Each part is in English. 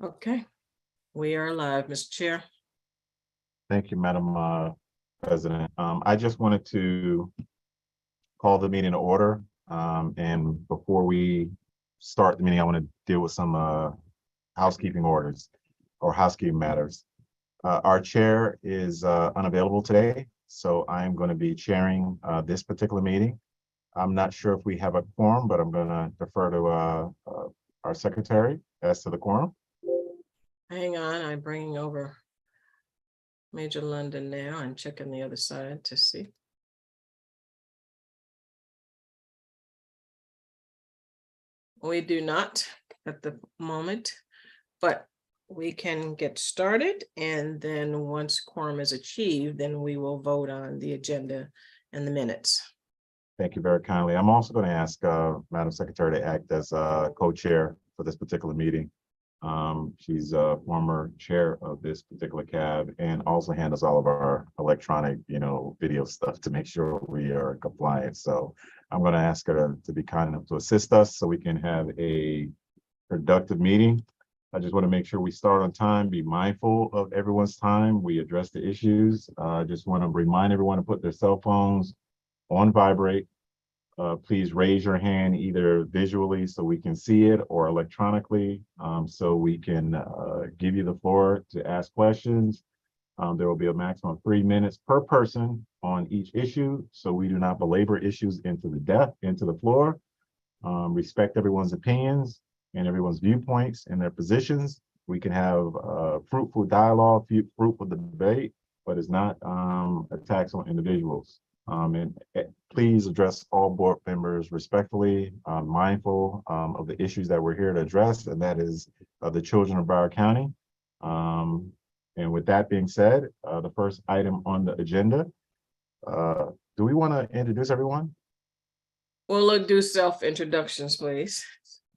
Okay, we are live, Mr. Chair. Thank you, Madam President. I just wanted to call the meeting to order. And before we start the meeting, I want to deal with some housekeeping orders or housekeeping matters. Our chair is unavailable today, so I'm going to be chairing this particular meeting. I'm not sure if we have a quorum, but I'm going to defer to our secretary as to the quorum. Hang on, I'm bringing over Major London now and checking the other side to see. We do not at the moment, but we can get started, and then once quorum is achieved, then we will vote on the agenda and the minutes. Thank you very kindly. I'm also going to ask Madam Secretary to act as co-chair for this particular meeting. She's a former chair of this particular CAB and also handles all of our electronic, video stuff to make sure we are compliant. So I'm going to ask her to be kind enough to assist us so we can have a productive meeting. I just want to make sure we start on time, be mindful of everyone's time. We address the issues. I just want to remind everyone to put their cell phones on vibrate. Please raise your hand either visually so we can see it or electronically so we can give you the floor to ask questions. There will be a maximum of 3 minutes per person on each issue, so we do not belabor issues into the floor. Respect everyone's opinions and everyone's viewpoints and their positions. We can have fruitful dialogue, fruitful debate, but it's not attacks on individuals. And please address all board members respectfully, mindful of the issues that we're here to address, and that is the children of Broward County. And with that being said, the first item on the agenda, do we want to introduce everyone? We'll do self-introductions, please.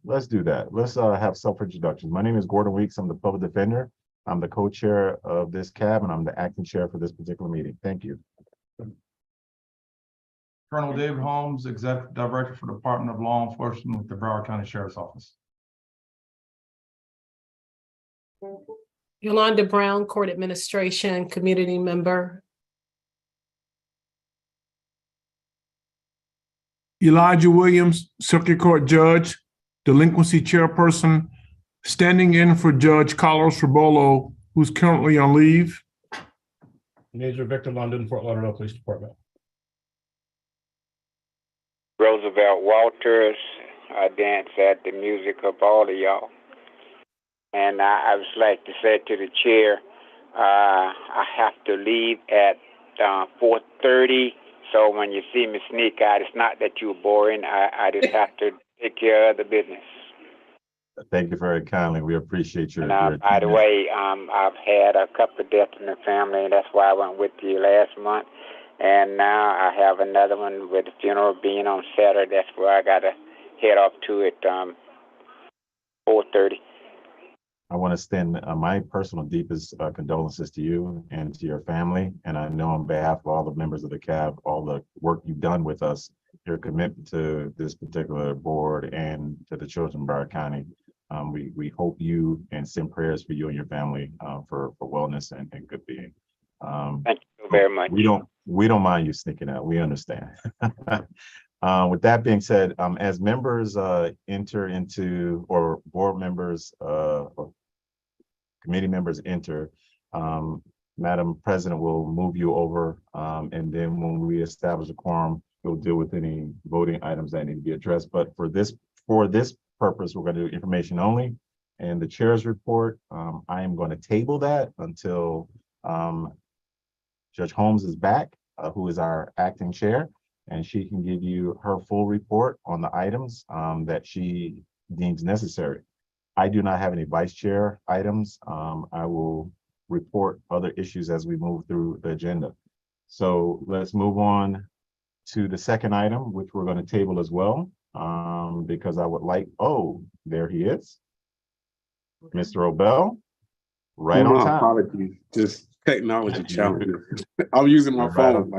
Let's do that. Let's have self-introductions. My name is Gordon Weeks. I'm the public defender. I'm the co-chair of this CAB, and I'm the acting chair for this particular meeting. Thank you. Colonel David Holmes, Executive Director for the Department of Law Enforcement with the Broward County Sheriff's Office. Yolanda Brown, Court Administration, Community Member. Elijah Williams, Circuit Court Judge, Delinquency Chairperson, standing in for Judge Carlos Rabolo, who's currently on leave. Major Victor London, Fort Lauderdale Police Department. Roosevelt Walters, I dance at the music of all of y'all. And I would like to say to the chair, I have to leave at 4:30. So when you see me sneak out, it's not that you're boring. I just have to take care of the business. Thank you very kindly. We appreciate your. And by the way, I've had a couple of deaths in the family, and that's why I went with you last month. And now I have another one with the funeral being on Saturday. That's where I got to head off to at 4:30. I want to extend my personal deepest condolences to you and to your family. And I know on behalf of all the members of the CAB, all the work you've done with us, your commitment to this particular board and to the children of Broward County. We hope you and send prayers for you and your family for wellness and good being. Thank you very much. We don't mind you sneaking out. We understand. With that being said, as members enter into, or board members or committee members enter, Madam President will move you over, and then when we establish a quorum, we'll deal with any voting items that need to be addressed. But for this purpose, we're going to do information only. And the chair's report, I am going to table that until Judge Holmes is back, who is our acting chair, and she can give you her full report on the items that she deems necessary. I do not have any vice chair items. I will report other issues as we move through the agenda. So let's move on to the second item, which we're going to table as well, because I would like, there he is. Mr. Obel, right on time. Apologies, just technology challenge. I'm using my phone.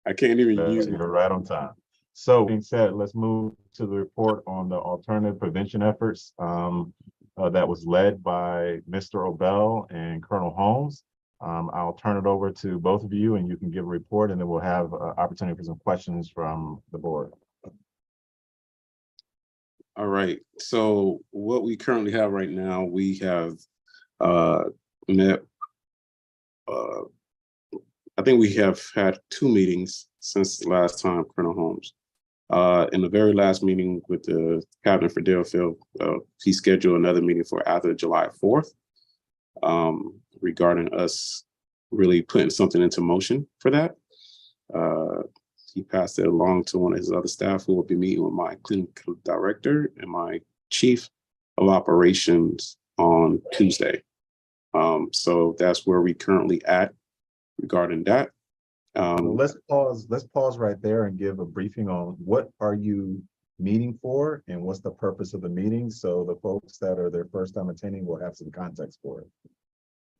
I can't even use it. You're right on time. So being said, let's move to the report on the alternative prevention efforts. that was led by Mr. Obel and Colonel Holmes. I'll turn it over to both of you and you can give a report, and then we'll have opportunity for some questions from the board. All right, so what we currently have right now, we have met, I think we have had 2 meetings since the last time, Colonel Holmes. In the very last meeting with the cabinet for Deerfield, he scheduled another meeting for after July 4th regarding us really putting something into motion for that. He passed it along to one of his other staff who will be meeting with my clinical director and my chief of operations on Tuesday. So that's where we currently at regarding that. Let's pause right there and give a briefing on what are you meeting for and what's the purpose of the meeting, so the folks that are their first time attending will have some context for it.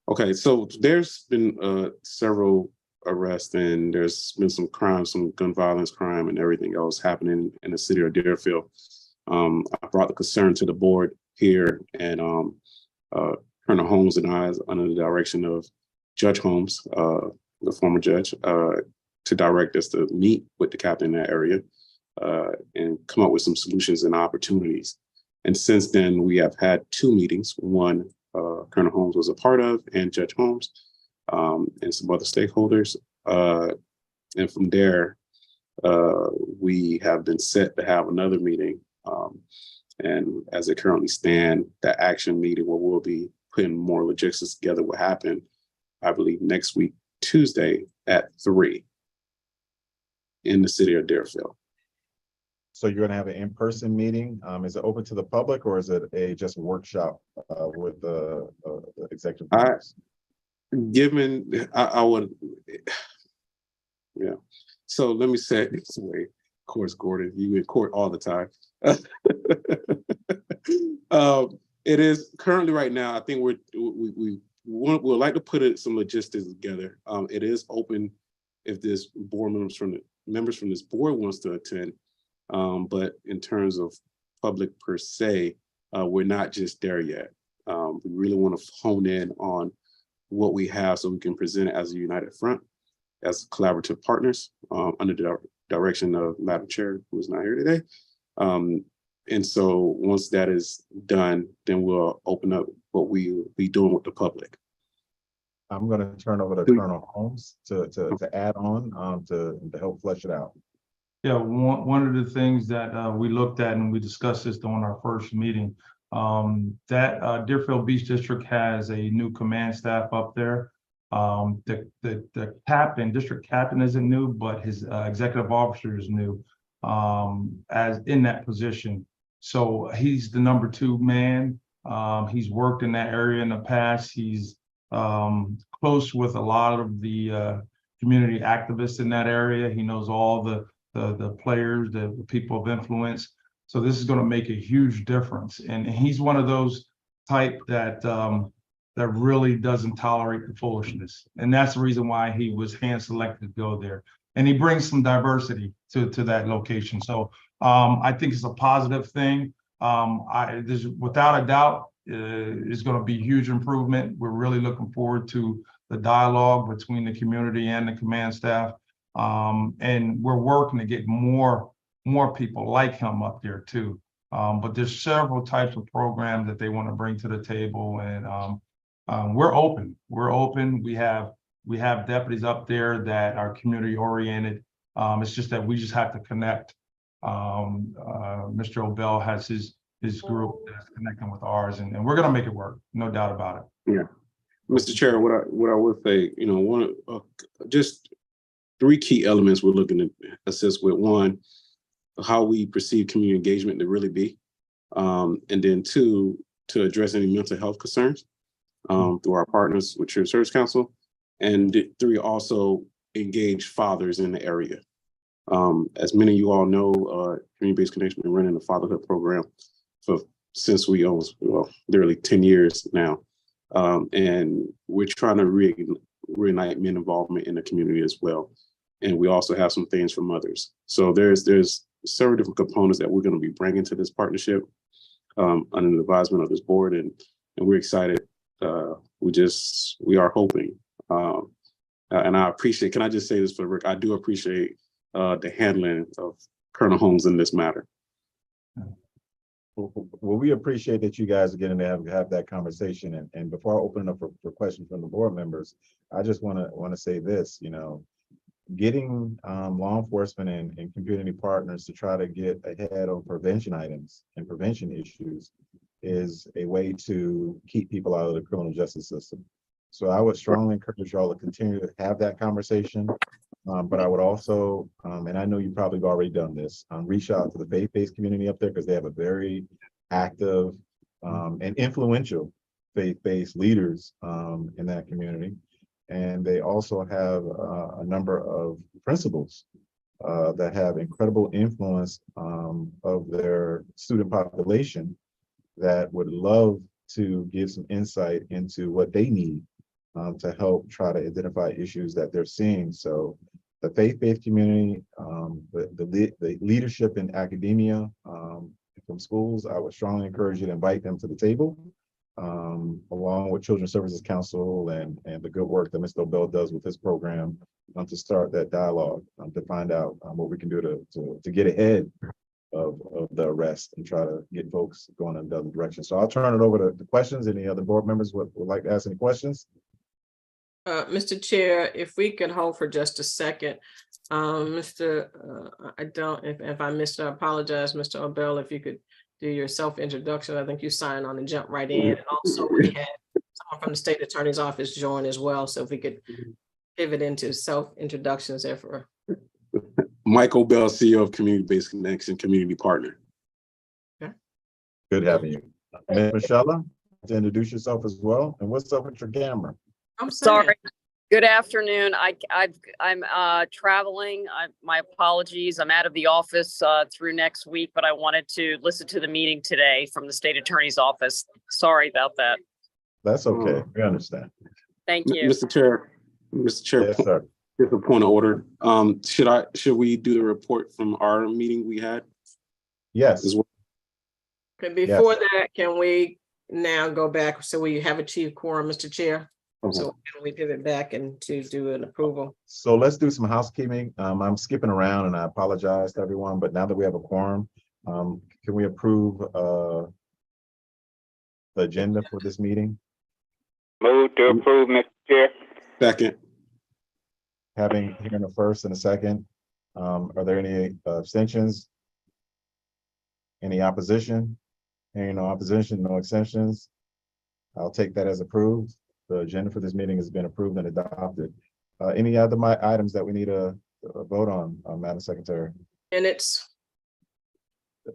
Okay, so there's been several arrests and there's been some crime, some gun violence crime and everything else happening in the city of Deerfield. I brought the concern to the board here, and Colonel Holmes and I, under the direction of Judge Holmes, the former judge, to direct us to meet with the captain in that area and come up with some solutions and opportunities. And since then, we have had 2 meetings. One Colonel Holmes was a part of, and Judge Holmes, and some other stakeholders. And from there, we have been set to have another meeting. And as it currently stands, the action meeting where we'll be putting more logistics together will happen, I believe, next week, Tuesday at 3 in the city of Deerfield. So you're going to have an in-person meeting. Is it open to the public, or is it just a workshop with the executive? I would, yeah. So let me say it this way. Of course, Gordon, you in court all the time. It is currently right now, I think we'd like to put some logistics together. It is open if there's board members from this board wants to attend. But in terms of public per se, we're not just there yet. We really want to hone in on what we have so we can present it as a united front, as collaborative partners under the direction of Madam Chair, who is not here today. And so once that is done, then we'll open up what we will be doing with the public. I'm going to turn over to Colonel Holmes to add on to help flesh it out. Yeah, one of the things that we looked at, and we discussed this on our first meeting, that Deerfield Beach District has a new command staff up there. The captain, district captain isn't new, but his executive officer is new as in that position. So he's the number 2 man. He's worked in that area in the past. He's close with a lot of the community activists in that area. He knows all the players, the people of influence. So this is going to make a huge difference. And he's one of those type that that really doesn't tolerate the foolishness. And that's the reason why he was hand selected to go there. And he brings some diversity to that location. So I think it's a positive thing. There's without a doubt, is going to be huge improvement. We're really looking forward to the dialogue between the community and the command staff. And we're working to get more people like him up there too. But there's several types of programs that they want to bring to the table, and we're open. We have deputies up there that are community oriented. It's just that we just have to connect. Mr. Obel has his group that's connecting with ours, and we're gonna make it work, no doubt about it. Yeah, Mr. Chair, what I would say, one just 3 key elements we're looking to assist with. 1, how we perceive community engagement to really be, and then 2, to address any mental health concerns through our partners with Church Service Council, and 3, also engage fathers in the area. As many of you all know, Community-Based Connection been running a fatherhood program since we almost, literally 10 years now. And we're trying to reignite men involvement in the community as well. And we also have some things for mothers. So there's several different components that we're going to be bringing to this partnership. under the advisement of this board, and we're excited. We are hoping, and I appreciate. Can I just say this for Rick? I do appreciate the handling of Colonel Holmes in this matter. Well, we appreciate that you guys are getting to have that conversation. And before I open it up for questions from the board members, I just want to say this, you know, getting law enforcement and community partners to try to get ahead on prevention items and prevention issues is a way to keep people out of the criminal justice system. So I would strongly encourage y'all to continue to have that conversation. But I would also, and I know you probably have already done this, reach out to the faith-based community up there because they have a very active and influential faith-based leaders in that community. And they also have a number of principals that have incredible influence of their student population that would love to give some insight into what they need to help try to identify issues that they're seeing. So the faith-based community, the leadership in academia from schools, I would strongly encourage you to invite them to the table, along with Children's Services Council and the good work that Mr. Obell does with his program to start that dialogue, to find out what we can do to get ahead of the arrest and try to get folks going in the other direction. So I'll turn it over to questions. Any other board members would like to ask any questions? Mr. Chair, if we could hold for just a second, if I missed, I apologize, Mr. Obell, if you could do your self-introduction. I think you signed on and jump right in. And also we had someone from the state attorney's office join as well. So if we could pivot into self-introductions there for. Mike Obell, CEO of Community-Based Connection Community Partner. Okay. Good having you. Ms. Michelle, to introduce yourself as well. And what's up with your camera? I'm sorry. Good afternoon. I'm traveling. My apologies. I'm out of the office through next week, but I wanted to listen to the meeting today from the state attorney's office. Sorry about that. That's okay. We understand. Thank you. Mr. Chair, Yes, sir. just a point of order. Should we do the report from our meeting we had Yes. as well? Okay, before that, can we now go back so we have achieved quorum, Mr. Chair? So can we pivot back and to do an approval? So let's do some housekeeping. I'm skipping around and I apologize to everyone, but now that we have a quorum, can we approve the agenda for this meeting? Move to approve, Mr. Chair. Second. Having hearing a first and a second, are there any abstentions? Any opposition? Hearing no opposition, no extensions. I'll take that as approved. The agenda for this meeting has been approved and adopted. Any other items that we need to vote on, Madam Secretary? Minutes.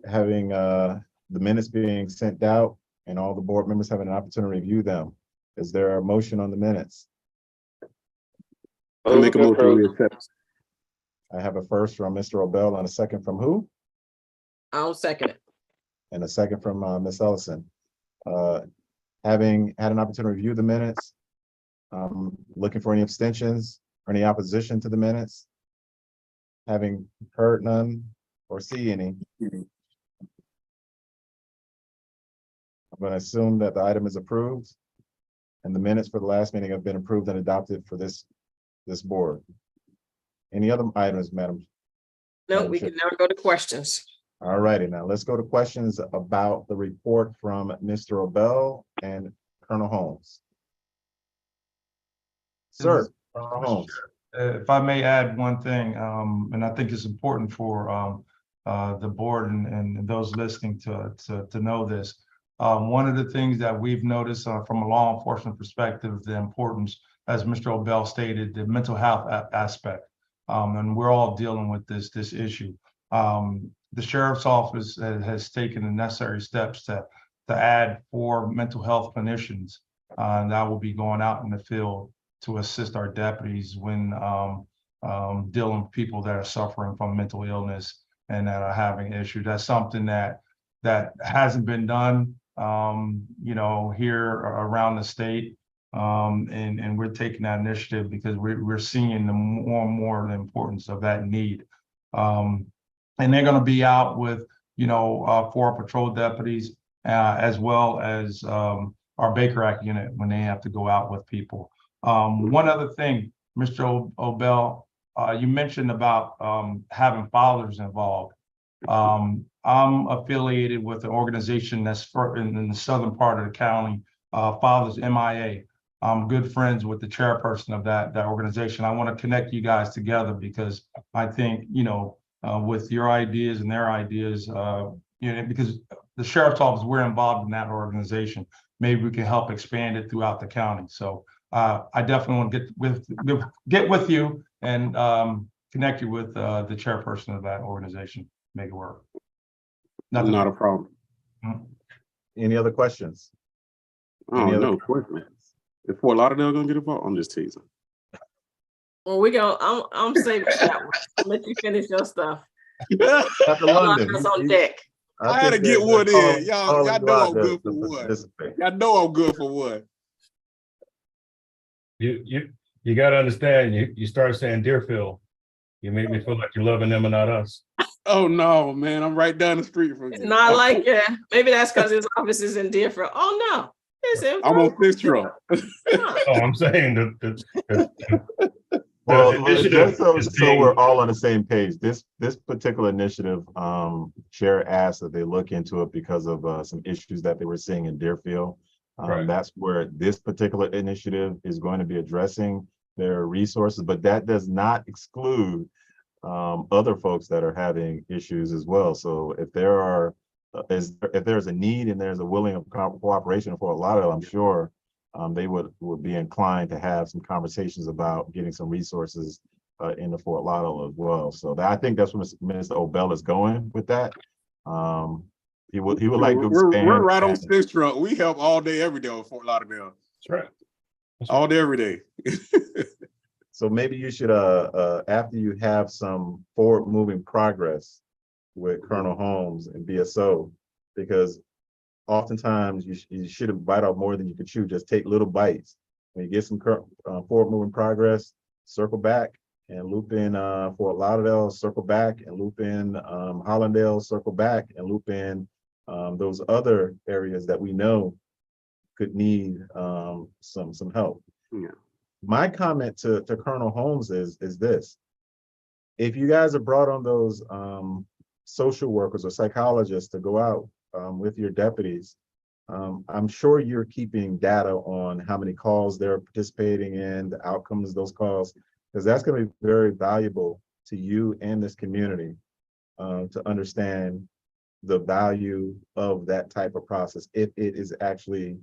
Having the minutes being sent out and all the board members having an opportunity to review them. Is there a motion on the minutes? I'll make a motion to accept. I have a first from Mr. Obell and a second from who? I'll second it. And a second from Ms. Ellison. Having had an opportunity to review the minutes, looking for any abstentions or any opposition to the minutes. Having heard none or see any, I'm going to assume that the item is approved and the minutes for the last meeting have been approved and adopted for this board. Any other items, Madam? No, we can now go to questions. All righty, now let's go to questions about the report from Mr. Obell and Colonel Holmes. Sir, Colonel Holmes. If I may add one thing, and I think it's important for the board and those listening to know this. One of the things that we've noticed from a law enforcement perspective, the importance, as Mr. Obell stated, the mental health aspect, and we're all dealing with this issue. The sheriff's office has taken the necessary steps to add 4 mental health clinicians that will be going out in the field to assist our deputies when dealing with people that are suffering from mental illness and that are having issues. That's something that hasn't been done, here around the state, and we're taking that initiative because we're seeing the more and more the importance of that need. And they're going to be out with, 4 patrol deputies as well as our Baker Act unit when they have to go out with people. One other thing, Mr. Obel, you mentioned about having fathers involved. I'm affiliated with an organization that's in the southern part of the county, Fathers MIA. I'm good friends with the chairperson of that organization. I want to connect you guys together because I think, with your ideas and their ideas, because the sheriff's office, we're involved in that organization. Maybe we can help expand it throughout the county. So I definitely want to get with you and connect you with the chairperson of that organization. Make it work. Not a problem. Any other questions? Oh, no questions. If Fort Lauderdale gonna get involved, I'm just teasing. Well, I'm saving that one. I'll let you finish your stuff. Dr. London, That's on deck. I had to get one in. Y'all know I'm good for one. Y'all know I'm good for one. You got to understand. You start saying Deerfield, you make me feel like you're loving them and not us. Oh no, man! I'm right down the street from you. Not like maybe that's because his office is in Deerfield. Oh no, I'm on Fitzgerald. Oh, I'm saying that. Well, just so we're all on the same page, this particular initiative, Chair asked that they look into it because of some issues that they were seeing in Deerfield. Right. That's where this particular initiative is going to be addressing their resources, but that does not exclude other folks that are having issues as well. So if if there's a need and there's a willing of cooperation for a lot of, I'm sure they would be inclined to have some conversations about getting some resources into Fort Lauderdale as well. So I think that's where Mr. Obel is going with that. He would like to expand. We're right on Fitzgerald. We help all day, every day on Fort Lauderdale. That's right. All day, every day. So maybe you should, after you have some forward moving progress with Colonel Holmes and BSO, because oftentimes you should bite off more than you can chew. Just take little bites. When you get some forward moving progress, circle back and loop in Fort Lauderdale, circle back and loop in Hollandale, circle back and loop in those other areas that we know could need some help. Yeah. My comment to Colonel Holmes is this: if you guys have brought on those social workers or psychologists to go out with your deputies, I'm sure you're keeping data on how many calls they're participating in, the outcomes of those calls, because that's going to be very valuable to you and this community to understand the value of that type of process, if it is actually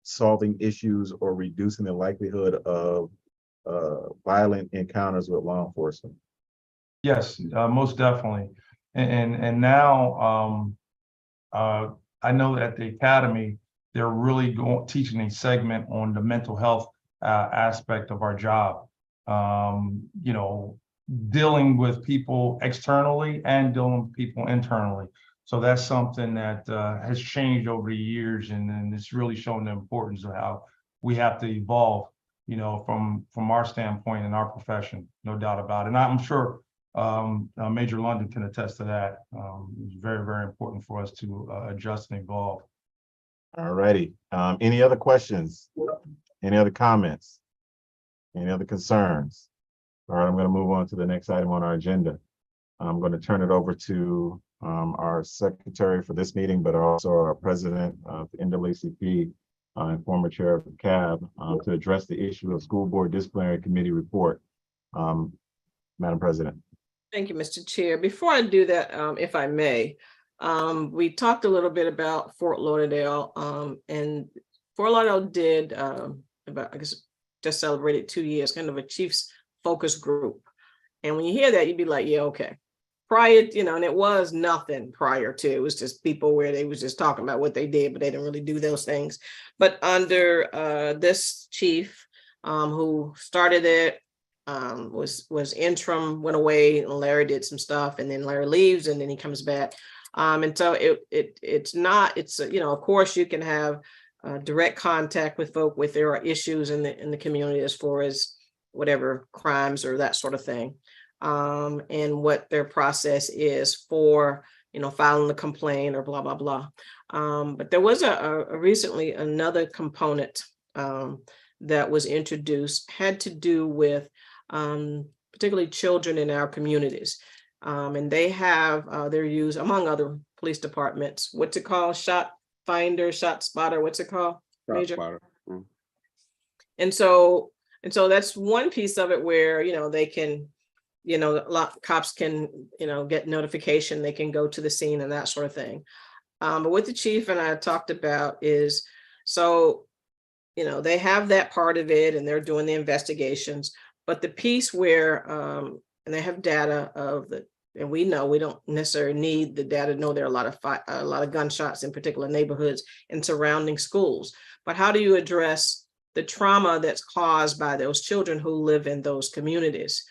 solving issues or reducing the likelihood of violent encounters with law enforcement. Yes, most definitely. And now I know that at the academy, they're really teaching a segment on the mental health aspect of our job. Dealing with people externally and dealing with people internally. So that's something that has changed over the years, and it's really shown the importance of how we have to evolve, from our standpoint in our profession, no doubt about it. And I'm sure Major London can attest to that. It's very, very important for us to adjust and evolve. All righty. Any other questions? Any other comments? Any other concerns? All right, I'm going to move on to the next item on our agenda. I'm going to turn it over to our secretary for this meeting, but also our president of the NAACP and former chair of the CAB to address the issue of school board disciplinary committee report. Madam President. Thank you, Mr. Chair. Before I do that, if I may, we talked a little bit about Fort Lauderdale, and Fort Lauderdale did about, I guess, just celebrated 2 years, kind of a Chiefs focus group. And when you hear that, you'd be like, yeah, okay. Prior, and it was nothing prior to, it was just people where they was just talking about what they did, but they didn't really do those things. But under this chief who started it, was interim, went away, and Larry did some stuff, and then Larry leaves, and then he comes back. And so it's of course you can have direct contact with folk if there are issues in the community as far as whatever crimes or that sort of thing, and what their process is for filing a complaint or blah, blah, blah. But there was recently another component that was introduced, had to do with particularly children in our communities. And they have their use, among other police departments, what's it called? Shot finder, shot spotter, what's it called? Major? Spotter. Mm. And so that's one piece of it where, they can, cops can, get notification, they can go to the scene and that sort of thing. But what the chief and I talked about is, so, they have that part of it and they're doing the investigations, but the piece where, and they have data of and we know we don't necessarily need the data to know there are a lot of gunshots in particular neighborhoods and surrounding schools. But how do you address the trauma that's caused by those children who live in those communities?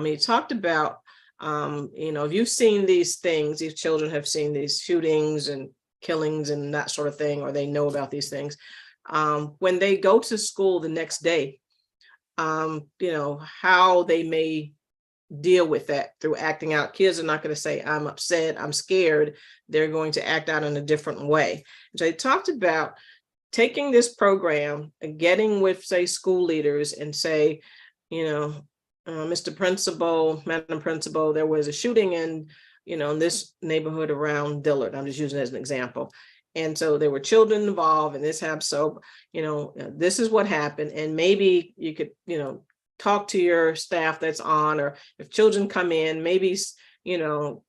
He talked about, if you've seen these things, these children have seen these shootings and killings and that sort of thing, or they know about these things. When they go to school the next day, how they may deal with that through acting out. Kids are not going to say, I'm upset, I'm scared. They're going to act out in a different way. So they talked about taking this program and getting with, say, school leaders and say, Mr. Principal, Madam Principal, there was a shooting in, in this neighborhood around Dillard. I'm just using it as an example. And so there were children involved in this happened. So, this is what happened. And maybe you could, talk to your staff that's on, or if children come in, maybe,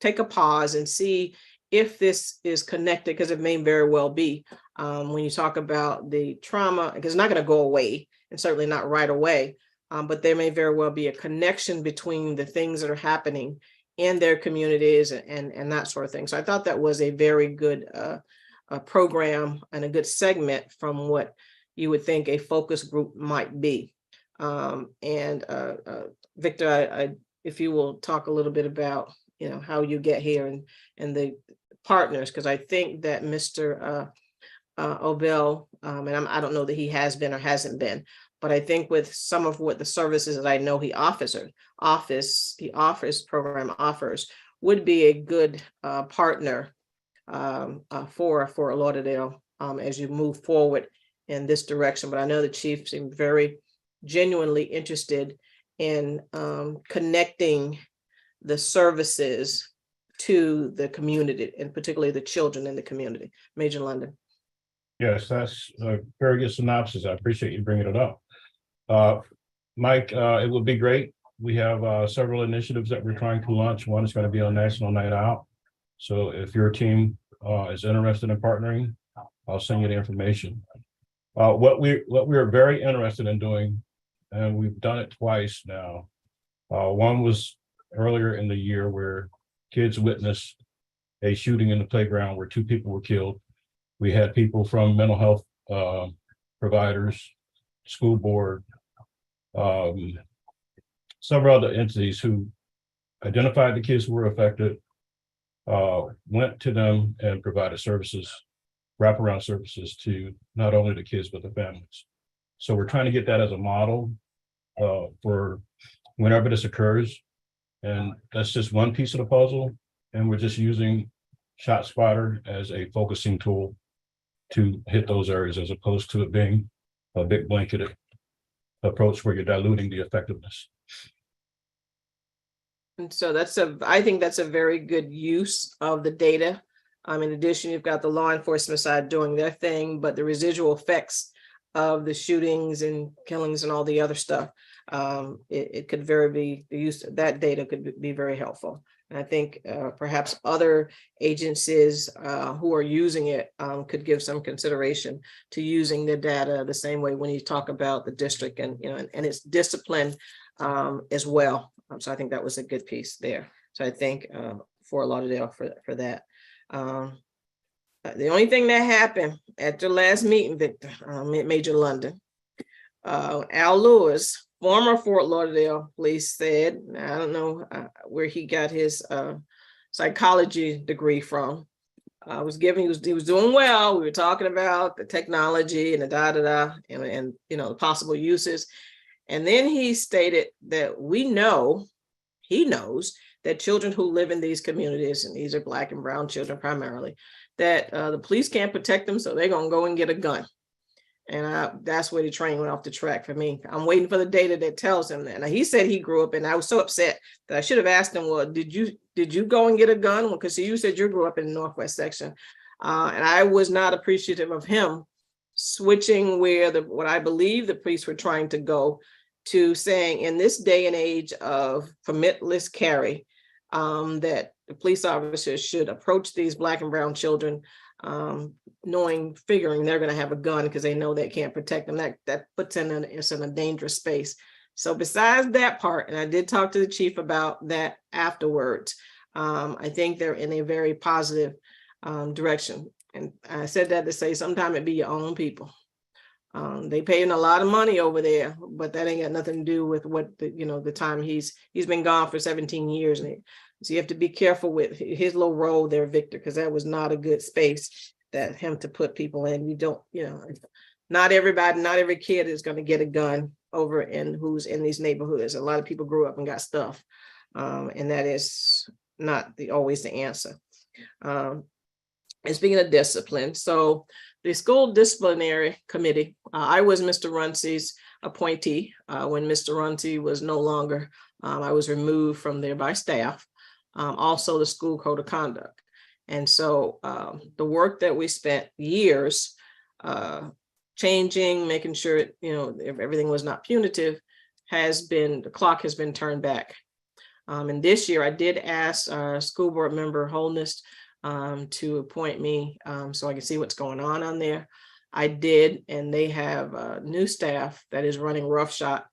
take a pause and see if this is connected, because it may very well be. When you talk about the trauma, because it's not going to go away, and certainly not right away, but there may very well be a connection between the things that are happening in their communities and that sort of thing. So I thought that was a very good program and a good segment from what you would think a focus group might be. Victor, if you will talk a little bit about, how you get here and the partners, because I think that Mr. Obel, and I don't know that he has been or hasn't been, but I think with some of what the services that I know he program offers would be a good partner for Lauderdale as you move forward in this direction. But I know the chief seemed very genuinely interested in connecting the services to the community, and particularly the children in the community. Major London. Yes, that's a very good synopsis. I appreciate you bringing it up. Mike, it would be great. We have several initiatives that we're trying to launch. One is going to be on National Night Out. So if your team is interested in partnering, I'll send you the information. What we are very interested in doing, and we've done it twice now. One was earlier in the year where kids witnessed a shooting in the playground where 2 people were killed. We had people from mental health providers, school board, several other entities who identified the kids who were affected, went to them and provided services, wraparound services to not only the kids, but the families. So we're trying to get that as a model for whenever this occurs. And that's just one piece of the puzzle. And we're just using ShotSpotter as a focusing tool to hit those areas, as opposed to it being a big blanketed approach where you're diluting the effectiveness. And so I think that's a very good use of the data. In addition, you've got the law enforcement side doing their thing, but the residual effects of the shootings and killings and all the other stuff, it could the use of that data could be very helpful. And I think perhaps other agencies who are using it could give some consideration to using the data the same way when you talk about the district and its discipline as well. So I think that was a good piece there. So I think Fort Lauderdale for that. The only thing that happened at the last meeting, Victor, Major London, Al Lewis, former Fort Lauderdale police, said, I don't know where he got his psychology degree from. He was doing well. We were talking about the technology and the and the possible uses. And then he stated that we know he knows that children who live in these communities, and these are Black and brown children primarily, that the police can't protect them, so they're gonna go and get a gun. And that's where the train went off the track for me. I'm waiting for the data that tells him that. Now, he said he grew up, and I was so upset that I should have asked him, well, did you go and get a gun? Well, because you said you grew up in the Northwest section. And I was not appreciative of him switching where what I believe the police were trying to go to, saying in this day and age of permitless carry, that the police officers should approach these Black and brown children figuring they're going to have a gun because they know they can't protect them. That puts us in a dangerous space. So besides that part, and I did talk to the chief about that afterwards, I think they're in a very positive direction. And I said that to say sometimes it be your own people. They paying a lot of money over there, but that ain't got nothing to do with what the time he's been gone for 17 years. So you have to be careful with his little role there, Victor, because that was not a good space that him to put people in. You don't, not every kid is going to get a gun over in who's in these neighborhoods. A lot of people grew up and got stuff. And that is not always the answer. And speaking of discipline, so the school disciplinary committee, I was Mr. Runcie's appointee. When Mr. Runcie was no longer, I was removed from there by staff. Also the school code of conduct. And so the work that we spent years changing, making sure, if everything was not punitive, the clock has been turned back. And this year I did ask school board member Holness to appoint me so I can see what's going on there. I did, and they have new staff that is running roughshod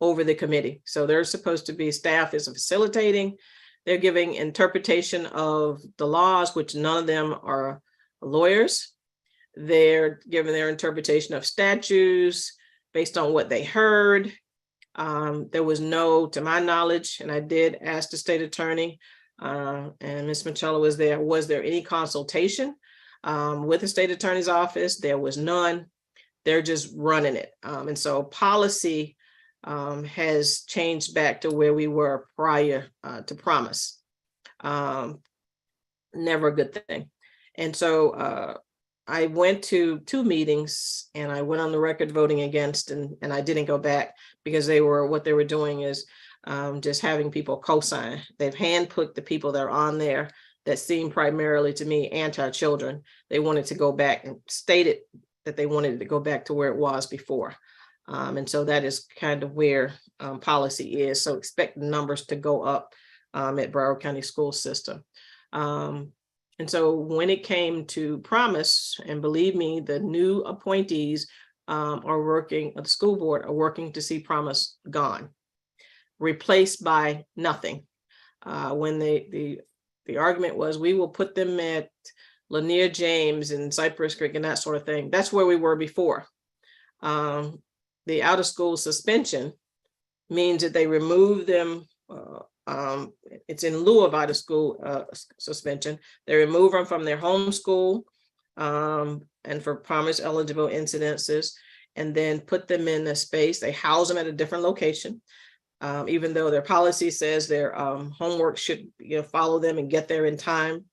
over the committee. So they're supposed to be, staff is facilitating. They're giving interpretation of the laws, which none of them are lawyers. They're giving their interpretation of statutes based on what they heard. There was to my knowledge, and I did ask the state attorney, and Ms. Michello was there any consultation with the state attorney's office? There was none. They're just running it. And so policy has changed back to where we were prior to promise. Never a good thing. And so I went to 2 meetings and I went on the record voting against, and I didn't go back because what they were doing is just having people co-sign. They've handpicked the people that are on there that seem primarily to me anti-children. They wanted to go back and stated that they wanted to go back to where it was before. And so that is kind of where policy is. So expect the numbers to go up at Broward County School System. And so when it came to promise, and believe me, the new appointees the school board are working to see promise gone, replaced by nothing. When the argument was, we will put them at Lanier James and Cypress Creek and that sort of thing. That's where we were before. The out of school suspension means that they remove them. It's in lieu of out of school suspension. They remove them from their home school and for promise eligible incidences, and then put them in a space. They house them at a different location. Even though their policy says their homework should follow them and get there in time.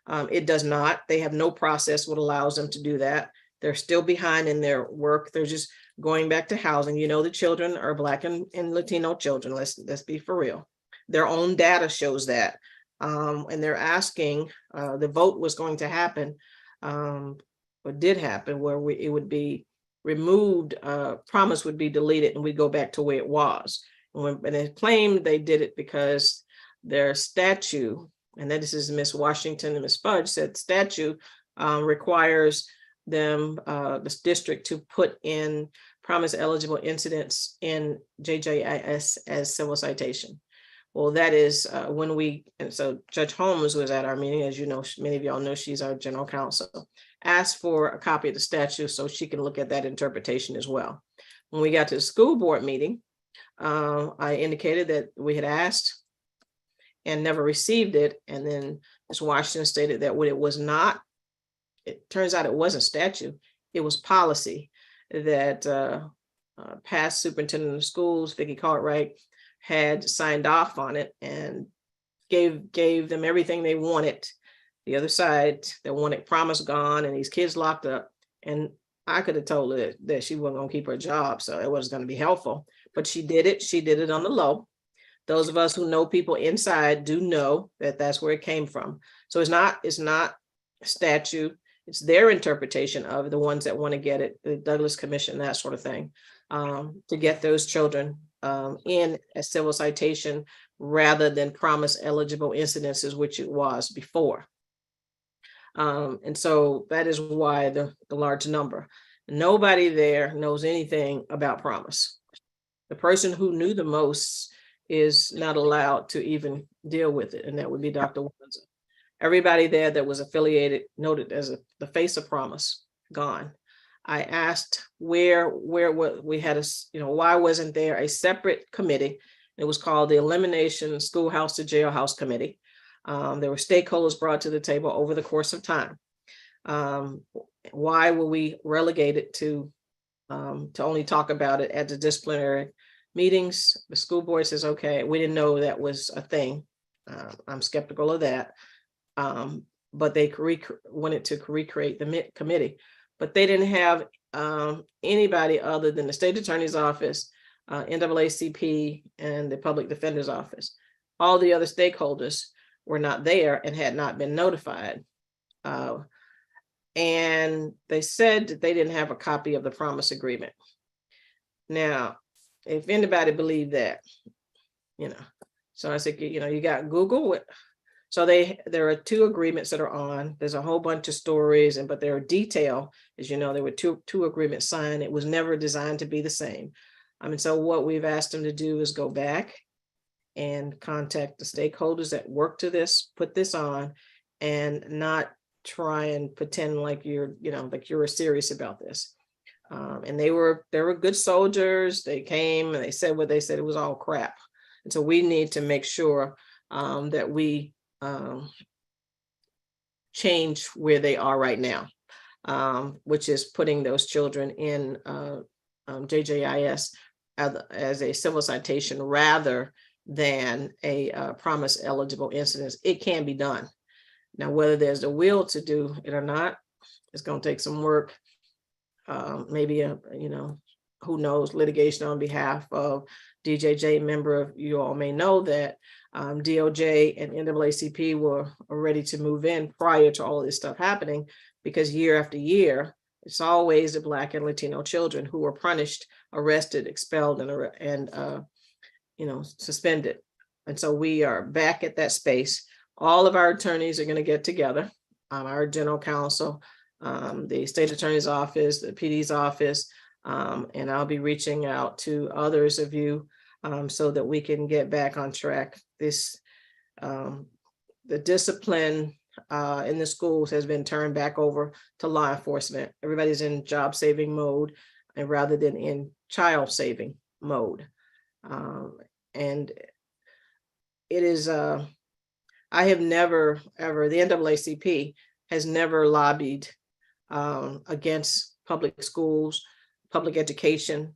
It does not. They have no process what allows them to do that. They're still behind in their work. They're just going back to housing. The children are Black and Latino children. Let's be for real. Their own data shows that. And they're asking, the vote was going to happen, or did happen, where it would be removed, promise would be deleted, and we go back to where it was. And they claimed they did it because their statute, and then this is Miss Washington and Miss Fudge said, statute requires them, this district, to put in promise eligible incidents in JJIS as civil citation. Well, that is and so Judge Holmes was at our meeting, as you know, many of y'all know she's our general counsel, asked for a copy of the statute so she can look at that interpretation as well. When we got to the school board meeting, I indicated that we had asked and never received it. And then Ms. Washington stated that what it was not, it turns out it wasn't statute, it was policy that past superintendent of schools, Vicki Cartwright, had signed off on it and gave them everything they wanted. The other side, they wanted promise gone and these kids locked up. And I could have told her that she wasn't gonna keep her job, so it wasn't gonna be helpful. But she did it. She did it on the low. Those of us who know people inside do know that that's where it came from. So it's not statute. It's their interpretation of the ones that want to get it, the Douglas Commission, that sort of thing, to get those children in a civil citation rather than promise eligible incidences, which it was before. And so that is why the large number. Nobody there knows anything about promise. The person who knew the most is not allowed to even deal with it, and that would be Dr. Windsor. Everybody there that was affiliated, noted as the face of promise, gone. I asked where we had why wasn't there a separate committee? It was called the Elimination Schoolhouse to Jailhouse Committee. There were stakeholders brought to the table over the course of time. Why were we relegated to only talk about it at the disciplinary meetings? The school board says, okay, we didn't know that was a thing. I'm skeptical of that. But they wanted to recreate the committee, but they didn't have anybody other than the state attorney's office, NAACP, and the public defender's office. All the other stakeholders were not there and had not been notified. And they said that they didn't have a copy of the promise agreement. Now, if anybody believed that, so I said, you got Google. So there are 2 agreements that are on. There's a whole bunch of stories, but there are detail, as you know, there were two agreements signed. It was never designed to be the same. So what we've asked them to do is go back and contact the stakeholders that work to this, put this on, and not try and pretend like you're serious about this. And they were good soldiers. They came and they said what they said. It was all crap. And so we need to make sure that we change where they are right now, which is putting those children in JJIS as a civil citation rather than a promise eligible incident. It can be done. Now, whether there's the will to do it or not, it's going to take some work. Maybe who knows, litigation on behalf of DJJ. Member of you all may know that DOJ and NAACP were ready to move in prior to all of this stuff happening, because year after year, it's always the Black and Latino children who were punished, arrested, expelled, and suspended. And so we are back at that space. All of our attorneys are going to get together, our general counsel, the state attorney's office, the PD's office, and I'll be reaching out to others of you so that we can get back on track. The discipline in the schools has been turned back over to law enforcement. Everybody's in job saving mode and rather than in child saving mode. And it is, I have never, ever, the NAACP has never lobbied against public schools, public education,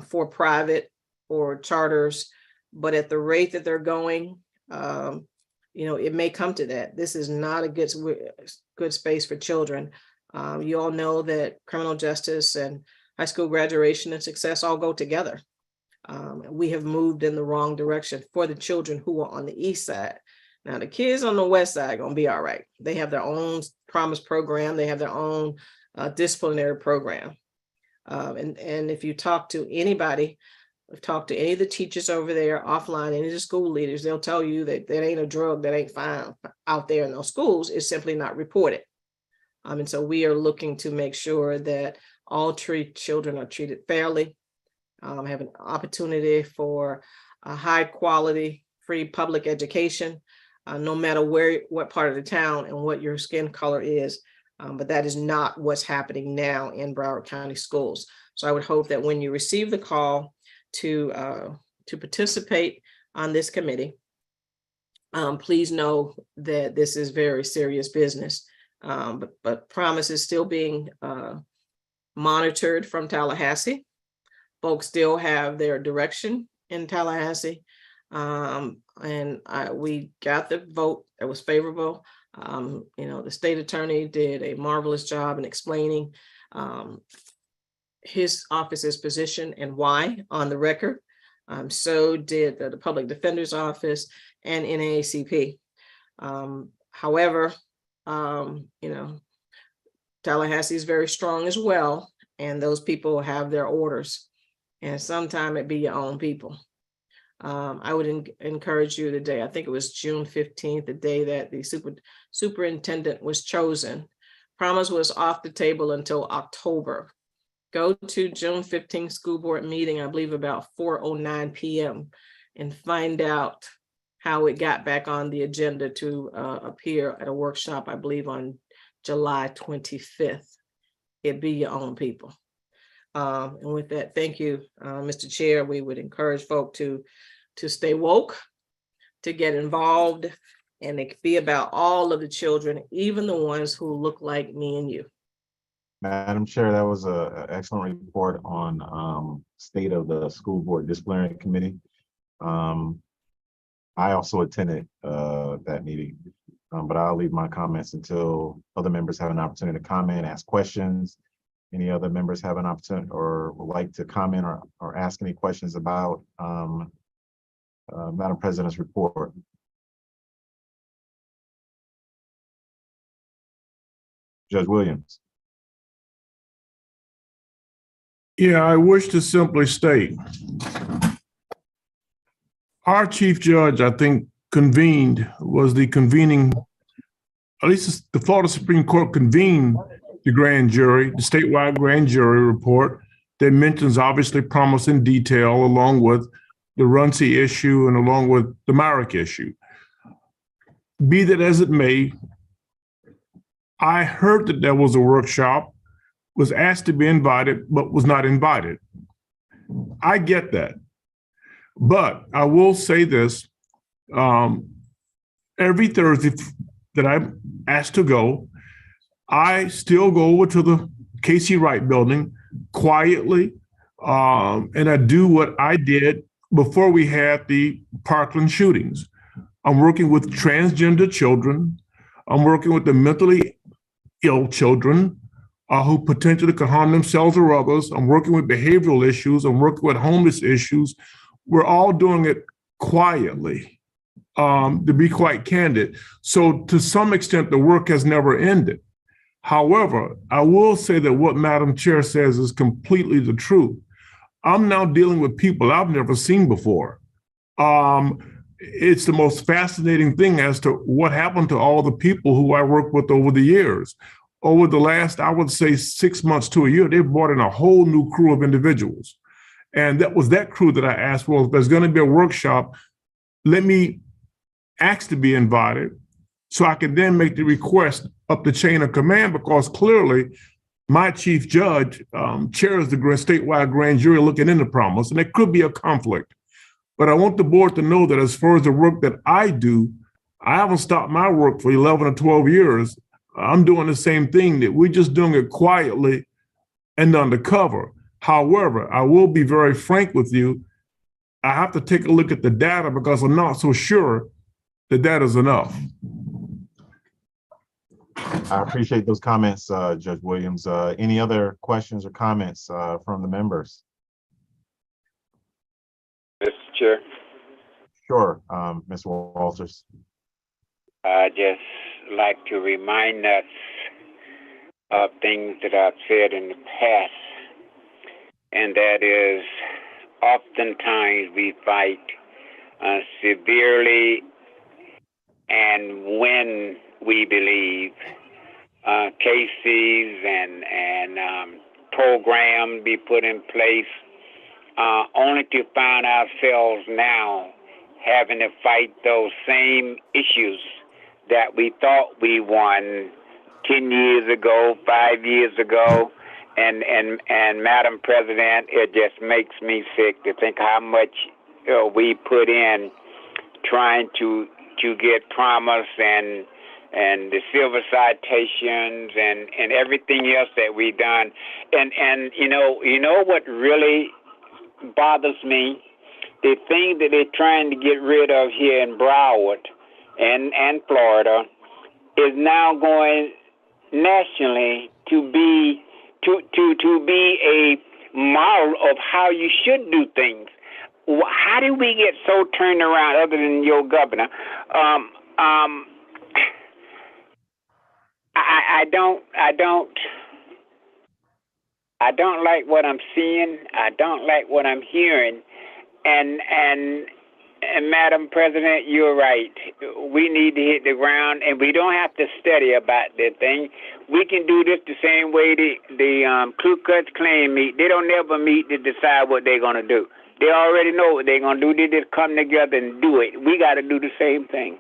for private or charters, but at the rate that they're going, it may come to that. This is not a good space for children. You all know that criminal justice and high school graduation and success all go together. We have moved in the wrong direction for the children who are on the east side. Now, the kids on the west side are going to be all right. They have their own promise program. They have their own disciplinary program. And if you talk to anybody, talk to any of the teachers over there offline, any of the school leaders, they'll tell you that there ain't a drug that ain't found out there in those schools. It's simply not reported. And so we are looking to make sure that all children are treated fairly, have an opportunity for a high quality, free public education, no matter what part of the town and what your skin color is. But that is not what's happening now in Broward County schools. So I would hope that when you receive the call to participate on this committee, please know that this is very serious business. But promise is still being monitored from Tallahassee. Folks still have their direction in Tallahassee. We got the vote that was favorable. The state attorney did a marvelous job in explaining his office's position and why on the record. So did the public defender's office and NAACP. However, Tallahassee is very strong as well, and those people have their orders, and sometimes it be your own people. I would encourage you today, I think it was June 15th, the day that the superintendent was chosen. Promise was off the table until October. Go to June 15th school board meeting, I believe about 4:09 p.m. and find out how it got back on the agenda to appear at a workshop, I believe on July 25th. It be your own people. And with that, thank you, Mr. Chair. We would encourage folk to stay woke, to get involved, and it could be about all of the children, even the ones who look like me and you. Madam Chair, that was an excellent report on state of the school board disciplinary committee. I also attended that meeting, but I'll leave my comments until other members have an opportunity to comment, ask questions. Any other members have an opportunity or would like to comment or ask any questions about Madam President's report? Judge Williams. Yeah, I wish to simply state, our chief judge, I think, was the convening, at least the Florida Supreme Court convened the grand jury, the statewide grand jury report that mentions obviously promise in detail along with the Runcie issue and along with the Myrick issue. Be that as it may, I heard that there was a workshop, was asked to be invited, but was not invited. I get that. But I will say this, every Thursday that I'm asked to go, I still go over to the Casey Wright building quietly, and I do what I did before we had the Parkland shootings. I'm working with transgender children. I'm working with the mentally ill children who potentially could harm themselves or others. I'm working with behavioral issues. I'm working with homeless issues. We're all doing it quietly, to be quite candid. So to some extent, the work has never ended. However, I will say that what Madam Chair says is completely the truth. I'm now dealing with people I've never seen before. It's the most fascinating thing as to what happened to all the people who I worked with over the years. Over the last, I would say 6 months to a year, they've brought in a whole new crew of individuals. And that was that crew that I asked, well, if there's going to be a workshop, let me ask to be invited so I can then make the request up the chain of command, because clearly my chief judge chairs the statewide grand jury looking into promise, and there could be a conflict. But I want the board to know that as far as the work that I do, I haven't stopped my work for 11 or 12 years. I'm doing the same thing, that we're just doing it quietly and undercover. However, I will be very frank with you. I have to take a look at the data because I'm not so sure that that is enough. I appreciate those comments, Judge Williams. Any other questions or comments from the members? Mr. Chair. Sure, Mr. Walters. I just like to remind us of things that I've said in the past, and that is oftentimes we fight severely and when we believe cases and programs be put in place, only to find ourselves now having to fight those same issues that we thought we won 10 years ago, 5 years ago. And Madam President, it just makes me sick to think how much we put in trying to get promise and the silver citations and everything else that we done. And you know what really bothers me the thing that they're trying to get rid of here in Broward and Florida is now going nationally to be a model of how you should do things. How did we get so turned around, other than your governor? I don't like what I'm seeing. I don't like what I'm hearing. And Madam President, you're right. We need to hit the ground, and we don't have to study about that thing. We can do this the same way the Ku Klux Klan meet. They don't ever meet to decide what they're gonna do. They already know what they're gonna do. They just come together and do it. We got to do the same thing.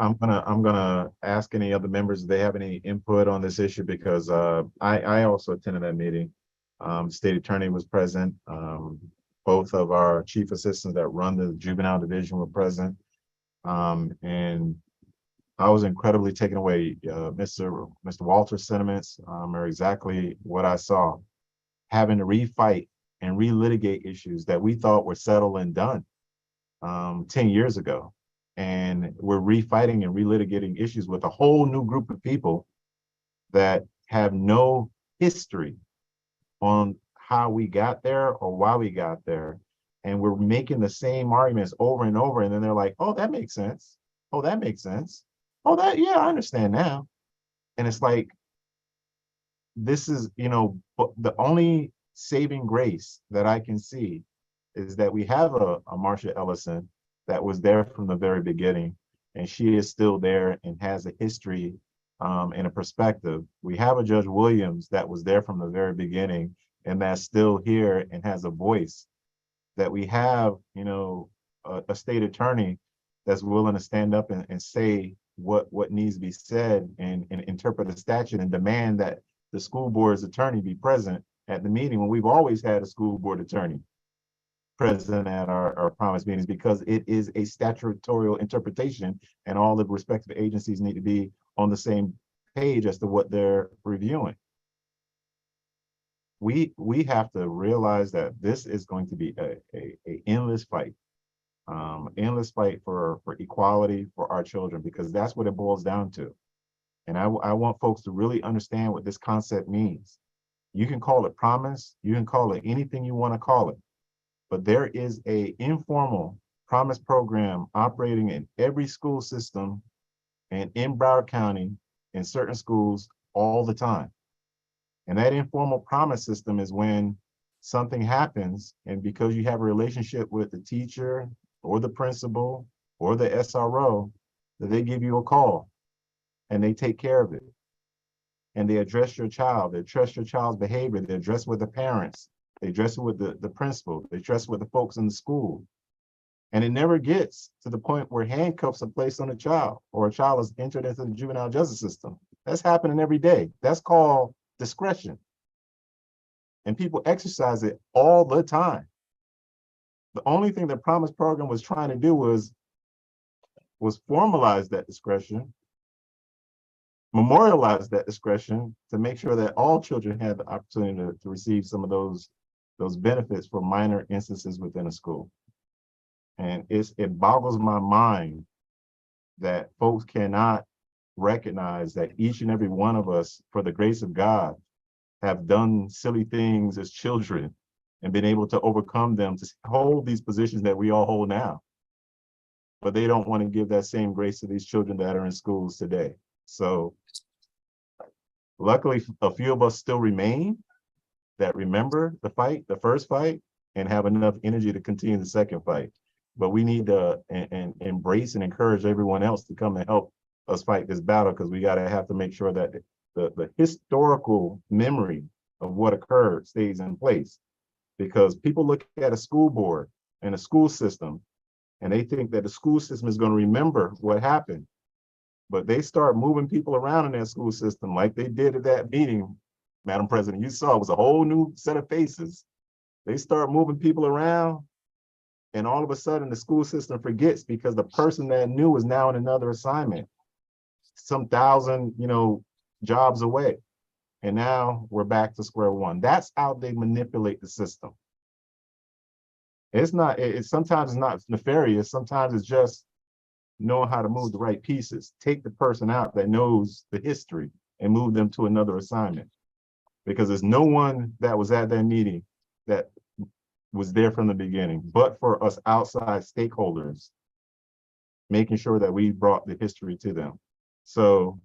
I'm gonna ask any other members if they have any input on this issue, because I also attended that meeting. State attorney was present. Both of our chief assistants that run the juvenile division were present. And I was incredibly taken away. Mr. Walter's sentiments are exactly what I saw. Having to refight and relitigate issues that we thought were settled and done 10 years ago. And we're refighting and relitigating issues with a whole new group of people that have no history on how we got there or why we got there. And we're making the same arguments over and over. And then they're like, oh, that makes sense. Oh, that makes sense. Oh, yeah, I understand now. And it's like, this is, the only saving grace that I can see is that we have a Marsha Ellison that was there from the very beginning, and she is still there and has a history and a perspective. We have a Judge Williams that was there from the very beginning and that's still here and has a voice. That we have, a state attorney that's willing to stand up and say what needs to be said and interpret the statute and demand that the school board's attorney be present at the meeting, when we've always had a school board attorney present at our promise meetings, because it is a statutorial interpretation and all the respective agencies need to be on the same page as to what they're reviewing. We have to realize that this is going to be a endless fight, endless fight for equality for our children, because that's what it boils down to. And I want folks to really understand what this concept means. You can call it promise, you can call it anything you want to call it, but there is a informal promise program operating in every school system and in Broward County in certain schools all the time. And that informal promise system is when something happens, and because you have a relationship with the teacher or the principal or the SRO, that they give you a call and they take care of it. And they address your child, they address your child's behavior, they address with the parents, they address it with the principal, they address with the folks in the school. And it never gets to the point where handcuffs are placed on a child or a child is entered into the juvenile justice system. That's happening every day. That's called discretion. And people exercise it all the time. The only thing the Promise program was trying to do was formalize that discretion, memorialize that discretion, to make sure that all children had the opportunity to receive some of those benefits for minor instances within a school. And it boggles my mind that folks cannot recognize that each and every one of us, for the grace of God, have done silly things as children and been able to overcome them to hold these positions that we all hold now. But they don't want to give that same grace to these children that are in schools today. So luckily, a few of us still remain that remember the fight, the first fight, and have enough energy to continue the second fight. But we need to embrace and encourage everyone else to come and help us fight this battle, because we have to make sure that the historical memory of what occurred stays in place. Because people look at a school board and a school system, and they think that the school system is going to remember what happened. But they start moving people around in that school system like they did at that meeting, Madam President. You saw it was a whole new set of faces. They start moving people around, and all of a sudden the school system forgets, because the person that knew is now in another assignment, some thousand, jobs away. And now we're back to square one. That's how they manipulate the system. It's not, sometimes it's not nefarious. Sometimes it's just knowing how to move the right pieces. Take the person out that knows the history and move them to another assignment. Because there's no one that was at that meeting that was there from the beginning, but for us outside stakeholders, making sure that we brought the history to them. So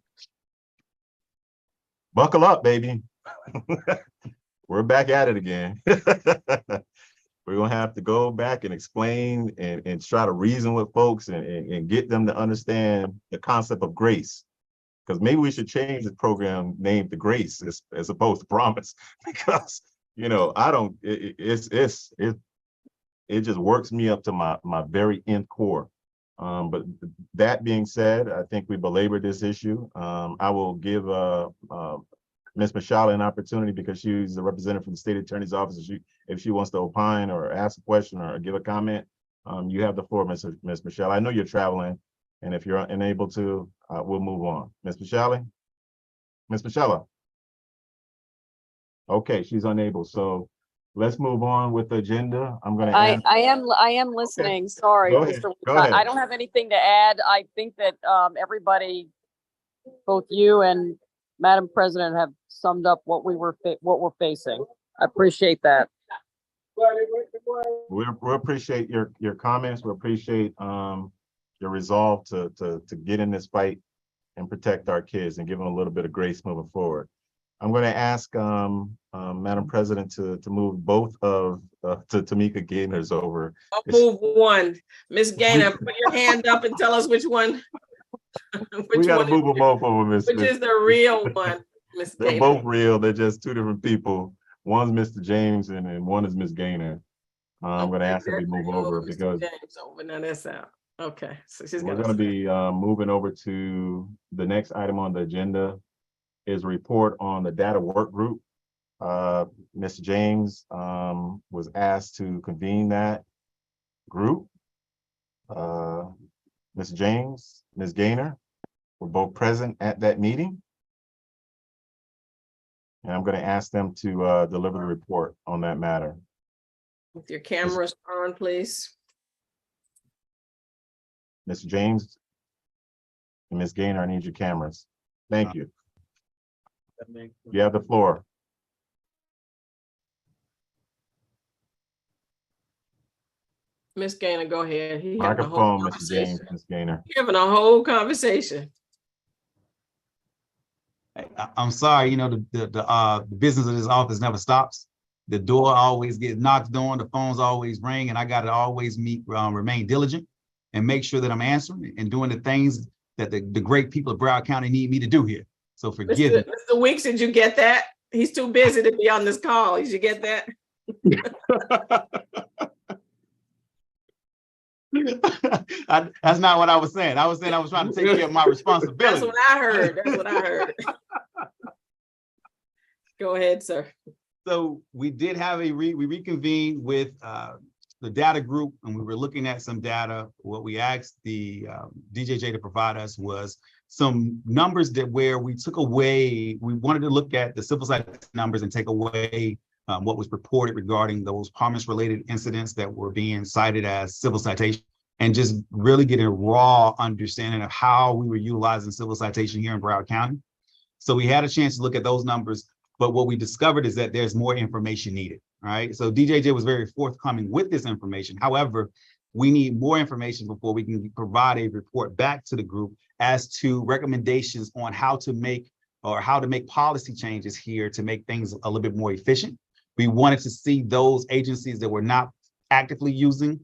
buckle up, baby. We're back at it again. We're gonna have to go back and explain and try to reason with folks and get them to understand the concept of grace. Because maybe we should change the program name to Grace as opposed to Promise, because I don't. It just works me up to my very nth core. But that being said, I think we belabored this issue. I will give Ms. Mashala an opportunity because she's a representative from the state attorney's office. If she wants to opine or ask a question or give a comment, you have the floor, Ms. Mashala. I know you're traveling, and if you're unable to, we'll move on. Ms. Mashala? Ms. Mashala? Okay, she's unable. So let's move on with the agenda. I'm going to ask. I am listening. Sorry, Go ahead. Mr. Go Woodcock. ahead. I don't have anything to add. I think that everybody, both you and Madam President, have summed up what we're facing. I appreciate that. We appreciate your comments. We appreciate your resolve to get in this fight and protect our kids and give them a little bit of grace moving forward. I'm going to ask Madam President to move both of to Tamika Gaynors over. I'll move one. Ms. Gaynor, put your hand up and tell us which one. We got to move them both over, Miss. Which is the real one, Ms. They're Gaynor. both real. They're just two different people. One's Mr. James and one is Ms. Gaynor. I'm going to ask them to move over because James over. Now that's out. Okay, so she's we're going to be moving over to the next item on the agenda is a report on the data work group. Mr. James was asked to convene that group. Mr. James, Ms. Gaynor were both present at that meeting. And I'm going to ask them to deliver the report on that matter. With your cameras on, please. Mr. James and Ms. Gaynor, I need your cameras. Thank you. You have the floor. Ms. Gaynor, go ahead. He having a whole Microphone, Mr. James, conversation. Ms. Gaynor. He having a whole conversation. I'm sorry, the business of this office never stops. The door always gets knocked on, the phones always ring, and I got to always remain diligent and make sure that I'm answering and doing the things that the great people of Broward County need me to do here. So forgive me. Mr. Weeks, did you get that? He's too busy to be on this call. Did you get that? That's not what I was saying. I was saying I was trying to take care of my responsibility. That's what I heard. That's what I heard. Go ahead, sir. So we did have we reconvened with the data group, and we were looking at some data. What we asked the DJJ to provide us was some numbers where we took away, we wanted to look at the civil citation numbers and take away what was reported regarding those promise-related incidents that were being cited as civil citation, and just really get a raw understanding of how we were utilizing civil citation here in Broward County. So we had a chance to look at those numbers, but what we discovered is that there's more information needed, right? So DJJ was very forthcoming with this information. However, we need more information before we can provide a report back to the group as to recommendations on how to make policy changes here to make things a little bit more efficient. We wanted to see those agencies that were not actively using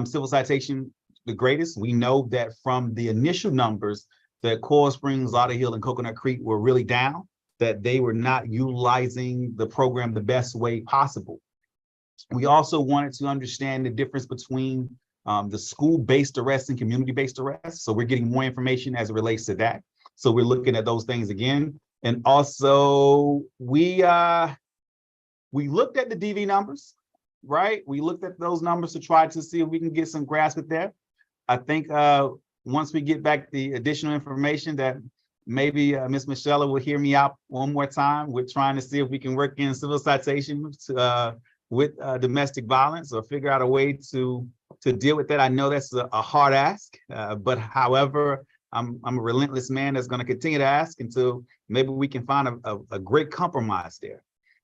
civil citation the greatest. We know that from the initial numbers that Coral Springs, Lauderhill, and Coconut Creek were really down, that they were not utilizing the program the best way possible. We also wanted to understand the difference between the school-based arrest and community-based arrest. So we're getting more information as it relates to that. So we're looking at those things again. And also we looked at the DV numbers, right? We looked at those numbers to try to see if we can get some grasp at that. I think once we get back the additional information that maybe Ms. Michelle will hear me out one more time. We're trying to see if we can work in civil citation with domestic violence or figure out a way to deal with that. I know that's a hard ask, but however, I'm a relentless man that's going to continue to ask until maybe we can find a great compromise there.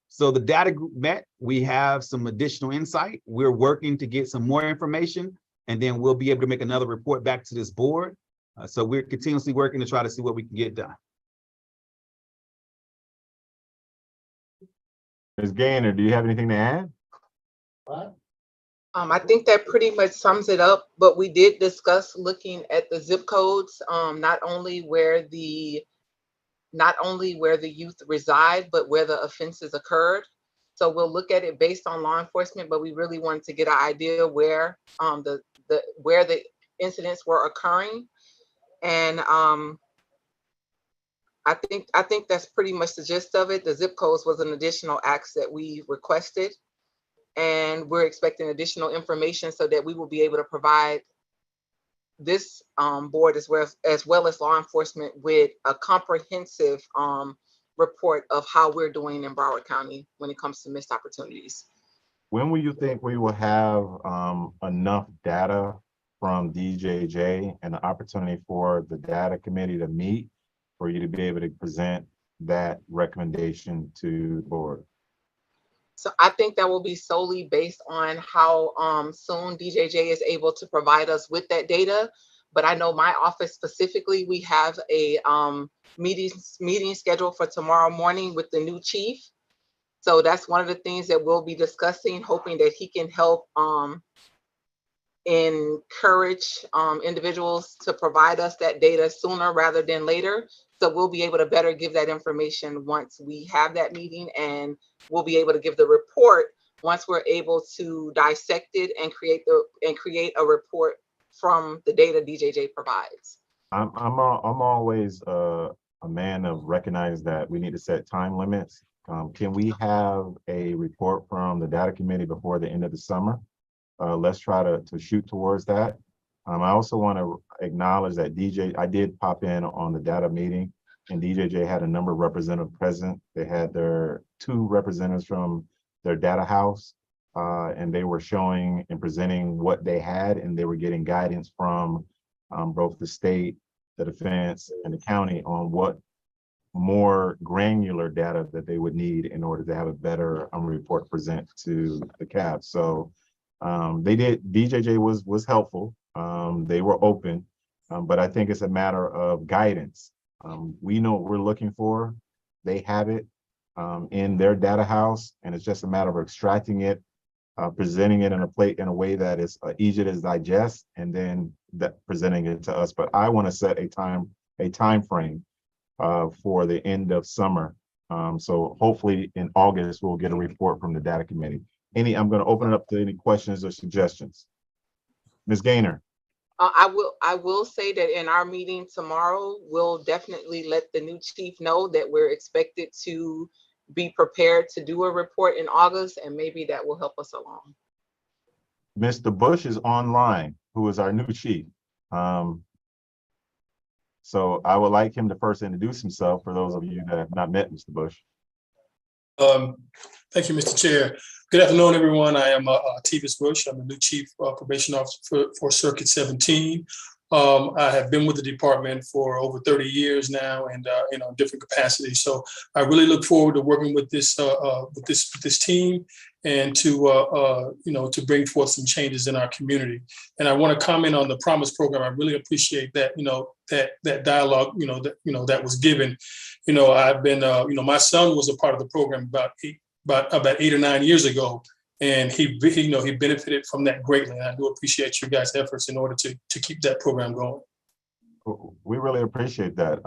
So the data group met, we have some additional insight. We're working to get some more information, and then we'll be able to make another report back to this board. So we're continuously working to try to see what we can get done. Ms. Gaynor, do you have anything to add? I think that pretty much sums it up, but we did discuss looking at the zip codes, not only where the youth reside, but where the offenses occurred. So we'll look at it based on law enforcement, but we really wanted to get an idea where where the incidents were occurring. And I think that's pretty much the gist of it. The zip codes was an additional ask that we requested, and we're expecting additional information so that we will be able to provide this board as well as law enforcement with a comprehensive report of how we're doing in Broward County when it comes to missed opportunities. When will you think we will have enough data from DJJ and the opportunity for the data committee to meet for you to be able to present that recommendation to the board? So I think that will be solely based on how soon DJJ is able to provide us with that data. But I know my office specifically, we have a meeting scheduled for tomorrow morning with the new chief. So that's one of the things that we'll be discussing, hoping that he can help encourage individuals to provide us that data sooner rather than later. So we'll be able to better give that information once we have that meeting, and we'll be able to give the report once we're able to dissect it and create a report from the data DJJ provides. I'm always a man of recognizing that we need to set time limits. Can we have a report from the data committee before the end of the summer? Let's try to shoot towards that. I also want to acknowledge that I did pop in on the data meeting, and DJJ had a number of representatives present. They had their 2 representatives from their data house, and they were showing and presenting what they had, and they were getting guidance from both the state, the defense, and the county on what more granular data that they would need in order to have a better report present to the CAB. So DJJ was helpful. They were open, but I think it's a matter of guidance. We know what we're looking for. They have it in their data house, and it's just a matter of extracting it, presenting it in a way that is easy to digest, and then presenting it to us. But I want to set a time frame for the end of summer. So hopefully in August, we'll get a report from the data committee. I'm going to open it up to any questions or suggestions. Ms. Gaynor. I will say that in our meeting tomorrow, we'll definitely let the new chief know that we're expected to be prepared to do a report in August, and maybe that will help us along. Mr. Bush is online, who is our new chief. So I would like him to first introduce himself for those of you that have not met Mr. Bush. Thank you, Mr. Chair. Good afternoon, everyone. I am Tevis Bush. I'm the new Chief Probation Officer for Circuit 17. I have been with the department for over 30 years now, and in different capacities. So I really look forward to working with this team and to bring forth some changes in our community. And I want to comment on the Promise program. I really appreciate that that dialogue that was given. I've been my son was a part of the program about 8 or 9 years ago, and he benefited from that greatly. And I do appreciate your guys' efforts in order to keep that program going. We really appreciate that.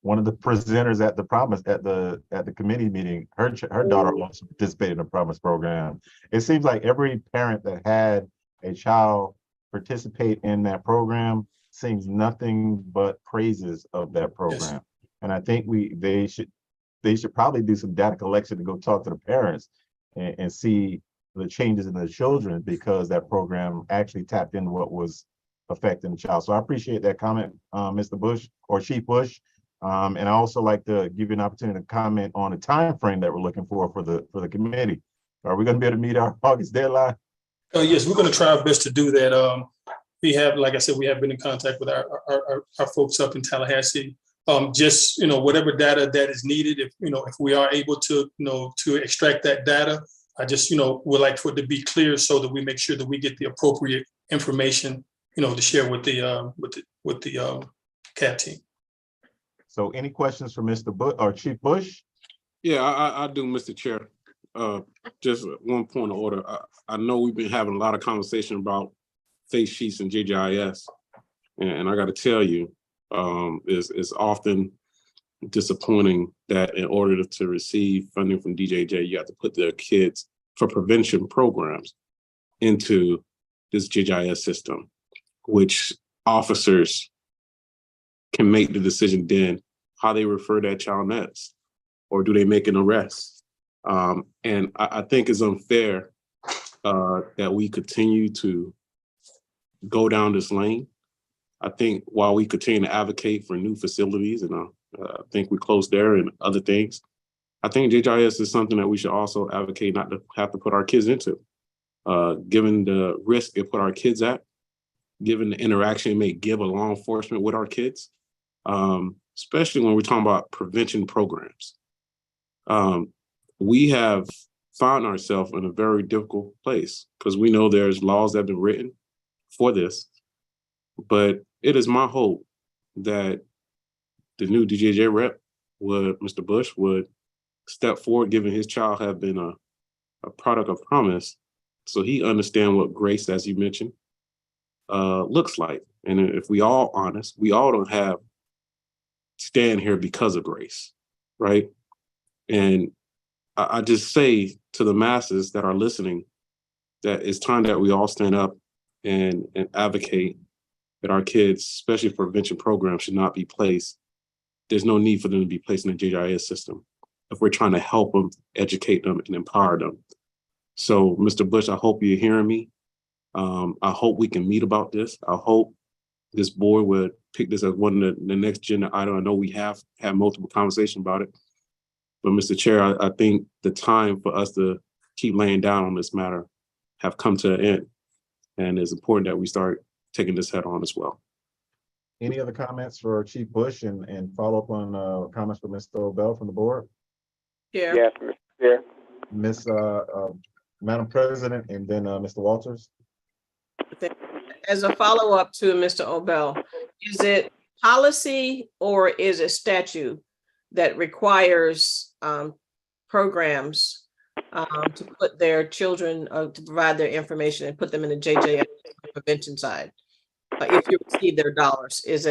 One of the presenters at the Promise at the committee meeting, her daughter also participated in the Promise program. It seems like every parent that had a child participate in that program sings nothing but praises of that program. Yes. And I think they should probably do some data collection to go talk to the parents and see the changes in the children, because that program actually tapped into what was affecting the child. So I appreciate that comment, Mr. Bush or Chief Bush. And I also like to give you an opportunity to comment on the time frame that we're looking for the committee. Are we going to be able to meet our August deadline? Yes, we're going to try our best to do that. We have, like I said, we have been in contact with our folks up in Tallahassee. Just, whatever data that is needed, if we are able to, to extract that data, I just, would like for it to be clear so that we make sure that we get the appropriate information, to share with the CAB team. So any questions for Mr. Bush or Chief Bush? Yeah, I do, Mr. Chair. Just one point of order. I know we've been having a lot of conversation about face sheets and JJIS, and I got to tell you, it's often disappointing that in order to receive funding from DJJ, you have to put their kids for prevention programs into this JJIS system, which officers can make the decision then how they refer that child next, or do they make an arrest? And I think it's unfair that we continue to go down this lane. I think while we continue to advocate for new facilities, and I think we close there and other things, I think JJIS is something that we should also advocate not to have to put our kids into, given the risk it put our kids at, given the interaction it may give a law enforcement with our kids, especially when we're talking about prevention programs. We have found ourselves in a very difficult place because we know there's laws that have been written for this, but it is my hope that the new DJJ rep, Mr. Bush, would step forward, given his child have been a product of promise, so he understand what grace, as you mentioned, looks like. And if we all honest, we all don't have stand here because of grace, right? And I just say to the masses that are listening that it's time that we all stand up and advocate that our kids, especially for prevention programs, should not be placed. There's no need for them to be placed in the JJIS system if we're trying to help them, educate them, and empower them. So, Mr. Bush, I hope you're hearing me. I hope we can meet about this. I hope this board would pick this as one of the next agenda item. I know we have had multiple conversations about it. But Mr. Chair, I think the time for us to keep laying down on this matter have come to an end. And it's important that we start taking this head on as well. Any other comments for Chief Bush and follow up on comments for Mr. Obell from the board? Yeah. Yes, Mr. Chair. Miss Madam President, and then Mr. Walters. As a follow-up to Mr. Obell, is it policy or is it statute that requires programs to put their children, to provide their information and put them in the JJS prevention side? If you receive their dollars, is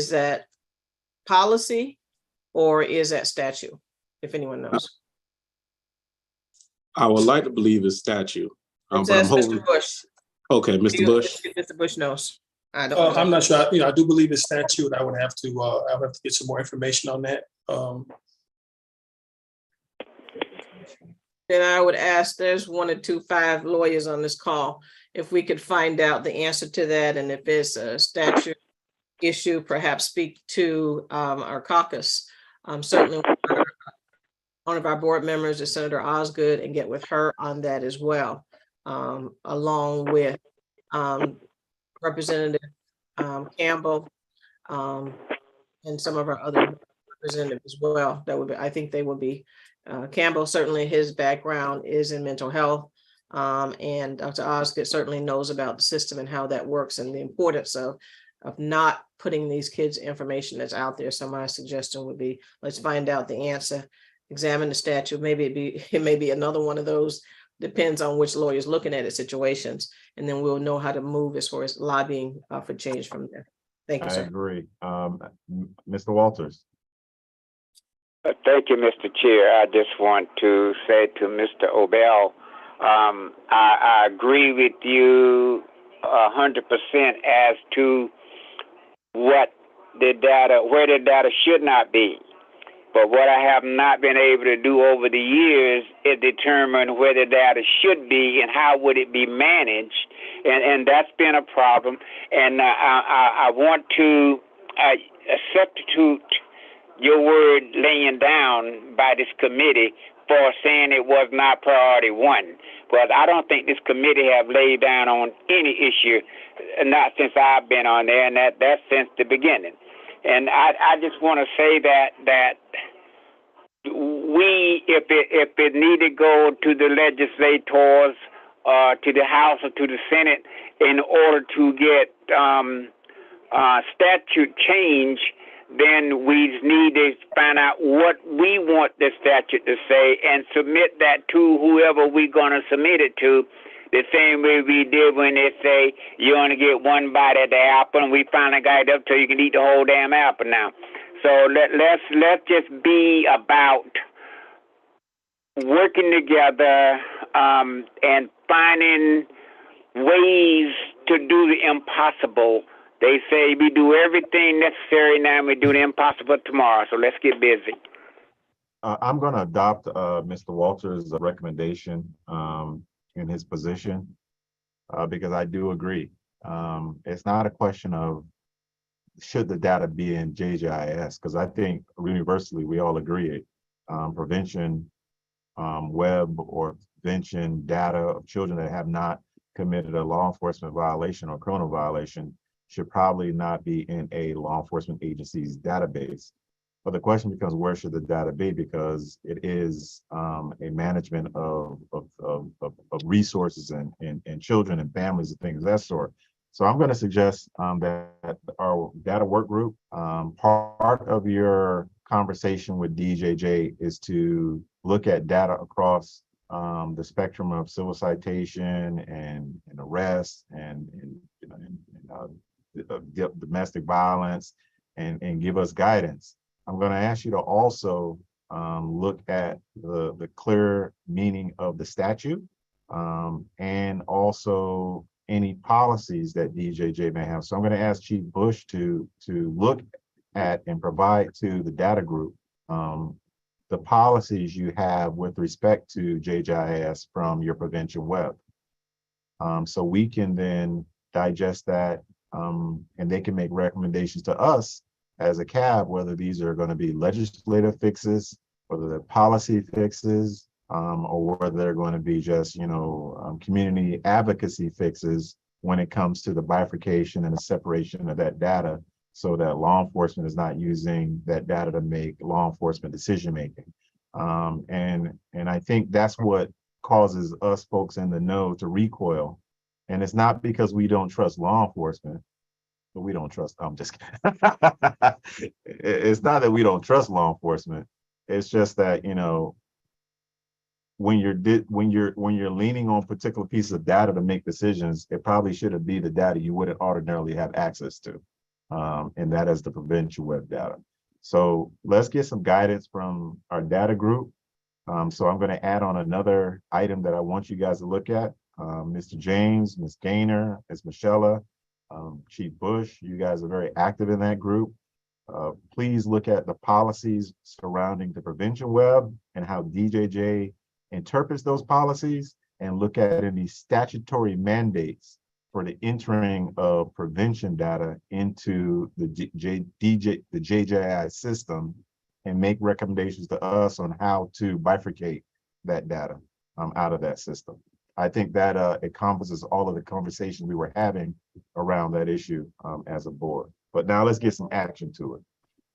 that policy or is that statute? If anyone knows. I would like to believe it's statute. It says Mr. Bush. Okay, Mr. Bush. Mr. Bush knows. I don't know. I'm not sure. I do believe it's statute. I would have to get some more information on that. Then I would ask, there's 1 or 2 5 lawyers on this call, if we could find out the answer to that, and if it's a statute issue, perhaps speak to our caucus. Certainly one of our board members is Senator Osgood, and get with her on that as well, along with Representative Campbell and some of our other representatives as well. That would be, I think they will be, Campbell, certainly his background is in mental health, and Dr. Osgood certainly knows about the system and how that works and the importance of not putting these kids' information that's out there. So my suggestion would be, let's find out the answer, examine the statute. Maybe it may be another one of those, depends on which lawyer is looking at it, situations, and then we'll know how to move as far as lobbying for change from there. Thank you, sir. I agree. Mr. Walters. Thank you, Mr. Chair. I just want to say to Mr. Obell, I agree with you 100% as to what the data, where the data should not be. But what I have not been able to do over the years is determine where the data should be and how would it be managed. and that's been a problem. And I want to substitute your word laying down by this committee for saying it was not priority one. Because I don't think this committee have laid down on any issue, not since I've been on there, and that's since the beginning. And I just want to say that we, if it need to go to the legislators, to the House or to the Senate, in order to get statute change, then we need to find out what we want the statute to say and submit that to whoever we're going to submit it to, the same way we did when they say you only get one bite at the apple, and we finally got it up so you can eat the whole damn apple now. So let's just be about working together and finding ways to do the impossible. They say we do everything necessary now and we do the impossible tomorrow. So let's get busy. I'm going to adopt Mr. Walters' recommendation in his position because I do agree. It's not a question of should the data be in JJIS, because I think universally we all agree prevention web or prevention data of children that have not committed a law enforcement violation or criminal violation should probably not be in a law enforcement agency's database. But the question becomes, where should the data be? Because it is a management of resources and children and families and things of that sort. So I'm going to suggest that our data work group, part of your conversation with DJJ is to look at data across the spectrum of civil citation and arrest and domestic violence and give us guidance. I'm going to ask you to also look at the clear meaning of the statute and also any policies that DJJ may have. So I'm going to ask Chief Bush to look at and provide to the data group the policies you have with respect to JJIS from your prevention web. So we can then digest that and they can make recommendations to us as a CAB, whether these are going to be legislative fixes, whether they're policy fixes, or whether they're going to be just, community advocacy fixes when it comes to the bifurcation and the separation of that data so that law enforcement is not using that data to make law enforcement decision-making. And I think that's what causes us folks in the know to recoil. And it's not because we don't trust law enforcement, but we don't trust, I'm just kidding. It's not that we don't trust law enforcement. It's just that, when you're leaning on particular pieces of data to make decisions, it probably shouldn't be the data you wouldn't ordinarily have access to. And that is the prevention web data. So let's get some guidance from our data group. So I'm going to add on another item that I want you guys to look at. Mr. James, Ms. Gaynor, Ms. Michelle, Chief Bush, you guys are very active in that group. Please look at the policies surrounding the prevention web and how DJJ interprets those policies, and look at any statutory mandates for the entering of prevention data into the JJI system, and make recommendations to us on how to bifurcate that data out of that system. I think that encompasses all of the conversation we were having around that issue as a board. But now let's get some action to it.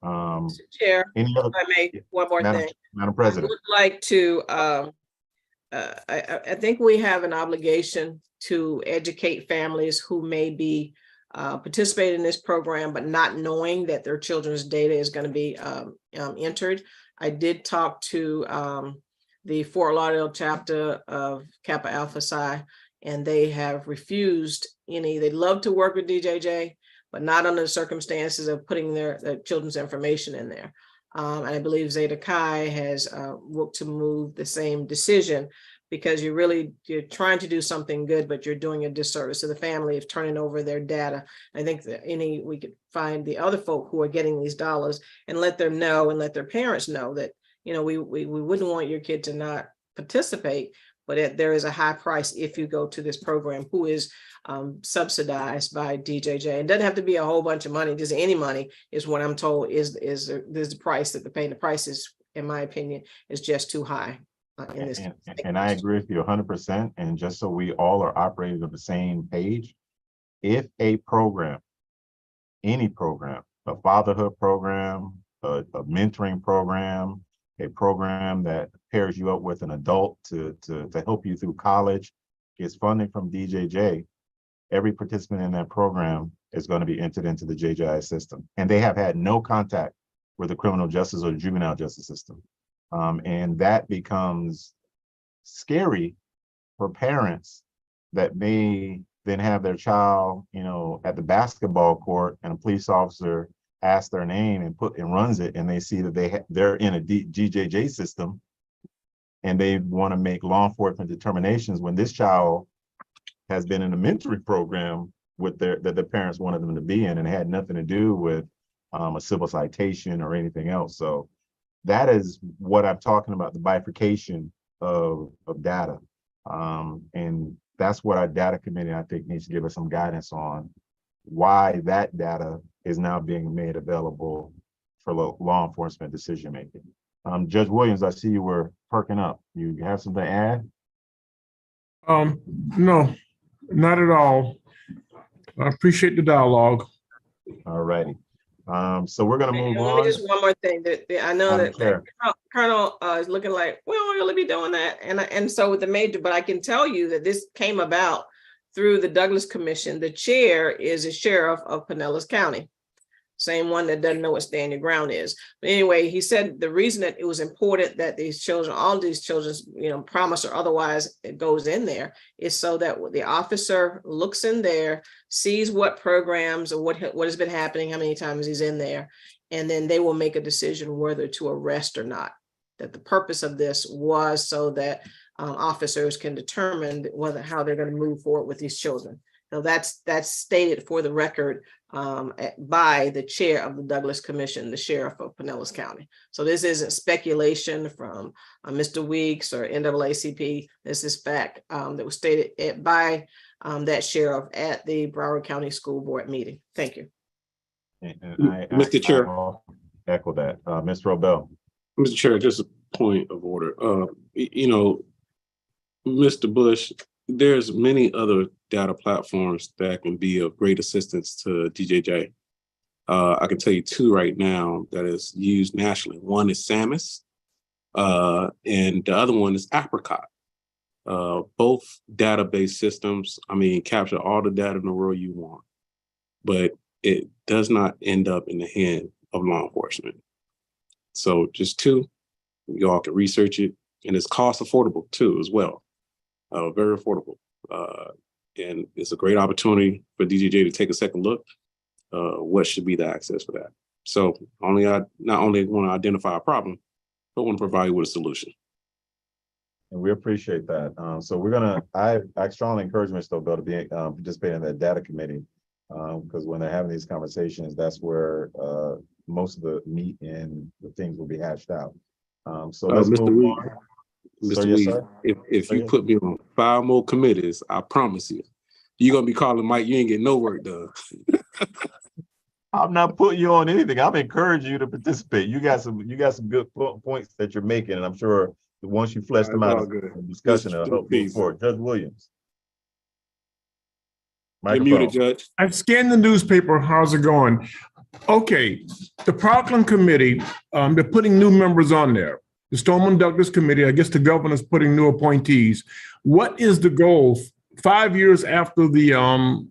Mr. Chair, Any other, if I may, one more thing. Madam I President. would like to, I think we have an obligation to educate families who may be participating in this program, but not knowing that their children's data is going to be entered. I did talk to the Fort Lauderdale chapter of Kappa Alpha Psi, and they have refused they'd love to work with DJJ, but not under the circumstances of putting their children's information in there. And I believe Zeta Chi has worked to move the same decision, because you're trying to do something good, but you're doing a disservice to the family of turning over their data. I think that we could find the other folk who are getting these dollars and let them know, and let their parents know that, we wouldn't want your kid to not participate, but there is a high price if you go to this program, who is subsidized by DJJ. It doesn't have to be a whole bunch of money, just any money is what I'm told is the price that they're paying. The price is, in my opinion, is just too high in this. And I agree with you 100%. And just so we all are operating on the same page, if a program, any program, a fatherhood program, a mentoring program, a program that pairs you up with an adult to help you through college, gets funding from DJJ, every participant in that program is going to be entered into the JJI system. And they have had no contact with the criminal justice or the juvenile justice system. And that becomes scary for parents that may then have their child, at the basketball court, and a police officer asks their name and runs it, and they see that they're in a DJJ system, and they want to make law enforcement determinations when this child has been in a mentoring program that the parents wanted them to be in, and it had nothing to do with a civil citation or anything else. So that is what I'm talking about, the bifurcation of data. And that's what our data committee, I think, needs to give us some guidance on why that data is now being made available for law enforcement decision making. Judge Williams, I see you were perking up. You have something to add? No, not at all. I appreciate the dialogue. All righty. So we're going to move Let me on. just one more thing that I know Madam Chair. that Colonel is looking like we don't really be doing that, and so with the major, but I can tell you that this came about through the Douglas Commission. The chair is a sheriff of Pinellas County, same one that doesn't know what stand your ground is. But anyway, he said the reason that it was important that these children, all these children's, promise or otherwise it goes in there, is so that the officer looks in there, sees what programs or what has been happening, how many times he's in there, and then they will make a decision whether to arrest or not. That the purpose of this was so that officers can determine how they're going to move forward with these children. So that's stated for the record by the chair of the Douglas Commission, the sheriff of Pinellas County. So this isn't speculation from Mr. Weeks or NAACP. This is fact that was stated by that sheriff at the Broward County School Board meeting. Thank you. Mr. Chair. I'll echo that. Mr. Robel. Mr. Chair, just a point of order. Mr. Bush, there's many other data platforms that can be of great assistance to DJJ. I can tell you two right now that is used nationally. One is SAMUS, and the other one is Apricot. Both database systems, capture all the data in the world you want, but it does not end up in the hand of law enforcement. So just two, y'all can research it, and it's cost affordable too as well. Very affordable. And it's a great opportunity for DJJ to take a second look. What should be the access for that? So I not only want to identify a problem, but want to provide you with a solution. And we appreciate that. So I strongly encourage Mr. Obel to be participating in that data committee, because when they're having these conversations, that's where most of the meat and the things will be hashed out. So let's Mr. move Reed, on. Mr. Sir, yes, Reed, sir? if you put me on 5 more committees, I promise you're gonna be calling Mike. You ain't getting no work done. I'm not putting you on anything. I'm encouraging you to participate. You got some good points that you're making, and I'm sure that once you flesh them out in discussion, it'll help move forward. Judge Williams. You're muted, Judge. I've scanned the newspaper. How's it going? Okay, the Parkland Committee, they're putting new members on there. The Stoneman Douglas Committee, I guess the governor's putting new appointees. What is the goal 5 years after the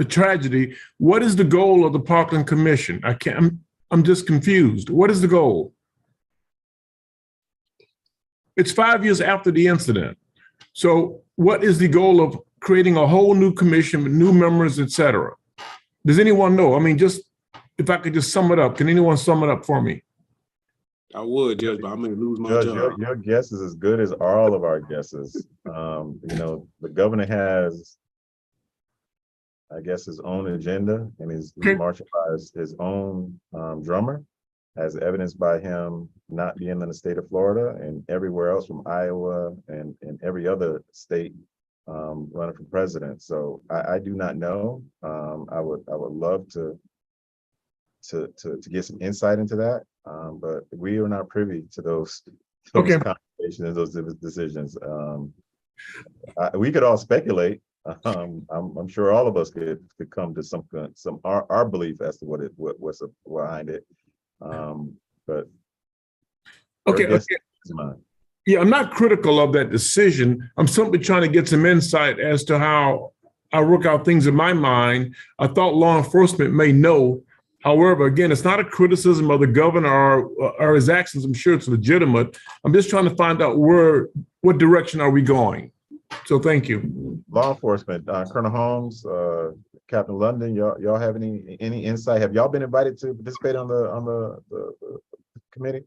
tragedy? What is the goal of the Parkland Commission? I'm just confused. What is the goal? It's 5 years after the incident. So what is the goal of creating a whole new commission with new members, et cetera? Does anyone know? Just if I could just sum it up, can anyone sum it up for me? I would, Judge, but I'm going to lose my job. Your guess is as good as all of our guesses. The governor has, I guess, his own agenda, and he's marshalled by his own drummer. as evidenced by him not being in the state of Florida and everywhere else from Iowa and every other state running for president. So I do not know. I would love to get some insight into that, but we are not privy to those Okay. conversations and those decisions. We could all speculate. I'm sure all of us could come to some our belief as to what's behind it. But Okay. your guess is mine. Yeah, I'm not critical of that decision. I'm simply trying to get some insight as to how I work out things in my mind. I thought law enforcement may know. However, again, it's not a criticism of the governor or his actions. I'm sure it's legitimate. I'm just trying to find out what direction are we going? So thank you. Law enforcement, Colonel Holmes, Captain London, y'all have any insight? Have y'all been invited to participate on the committee?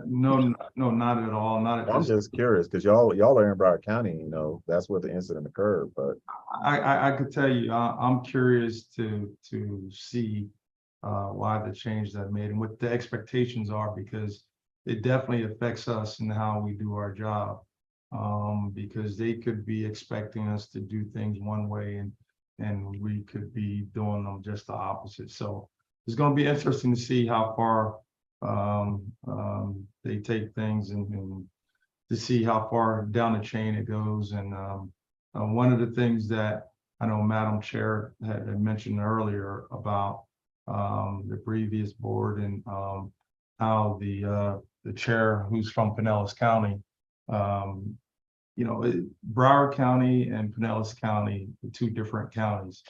No, not at all. Not at I'm this. just curious because y'all are in Broward County, you know, that's where the incident occurred, but I could tell you, I'm curious to see why the change that made and what the expectations are, because it definitely affects us and how we do our job. Because they could be expecting us to do things one way and we could be doing them just the opposite. So it's going to be interesting to see how far they take things and to see how far down the chain it goes. And one of the things that I know Madam Chair had mentioned earlier about the previous board and how the chair who's from Pinellas County, you know, Broward County and Pinellas County are two different counties,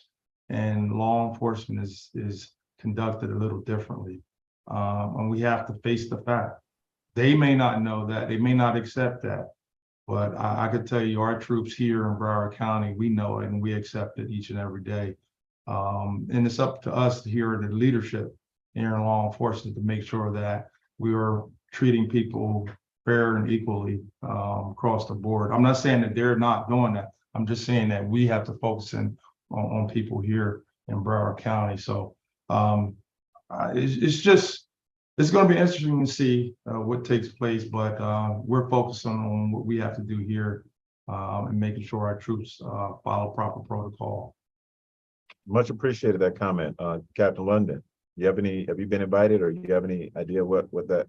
and law enforcement is conducted a little differently. And we have to face the fact. They may not know that, they may not accept that, but I could tell you our troops here in Broward County, we know it and we accept it each and every day. And it's up to us here, the leadership here in law enforcement, to make sure that we are treating people fair and equally across the board. I'm not saying that they're not doing that. I'm just saying that we have to focus on people here in Broward County. So it's going to be interesting to see what takes place, but we're focusing on what we have to do here and making sure our troops follow proper protocol. much appreciated that comment. Captain London, have you been invited, or you have any idea what that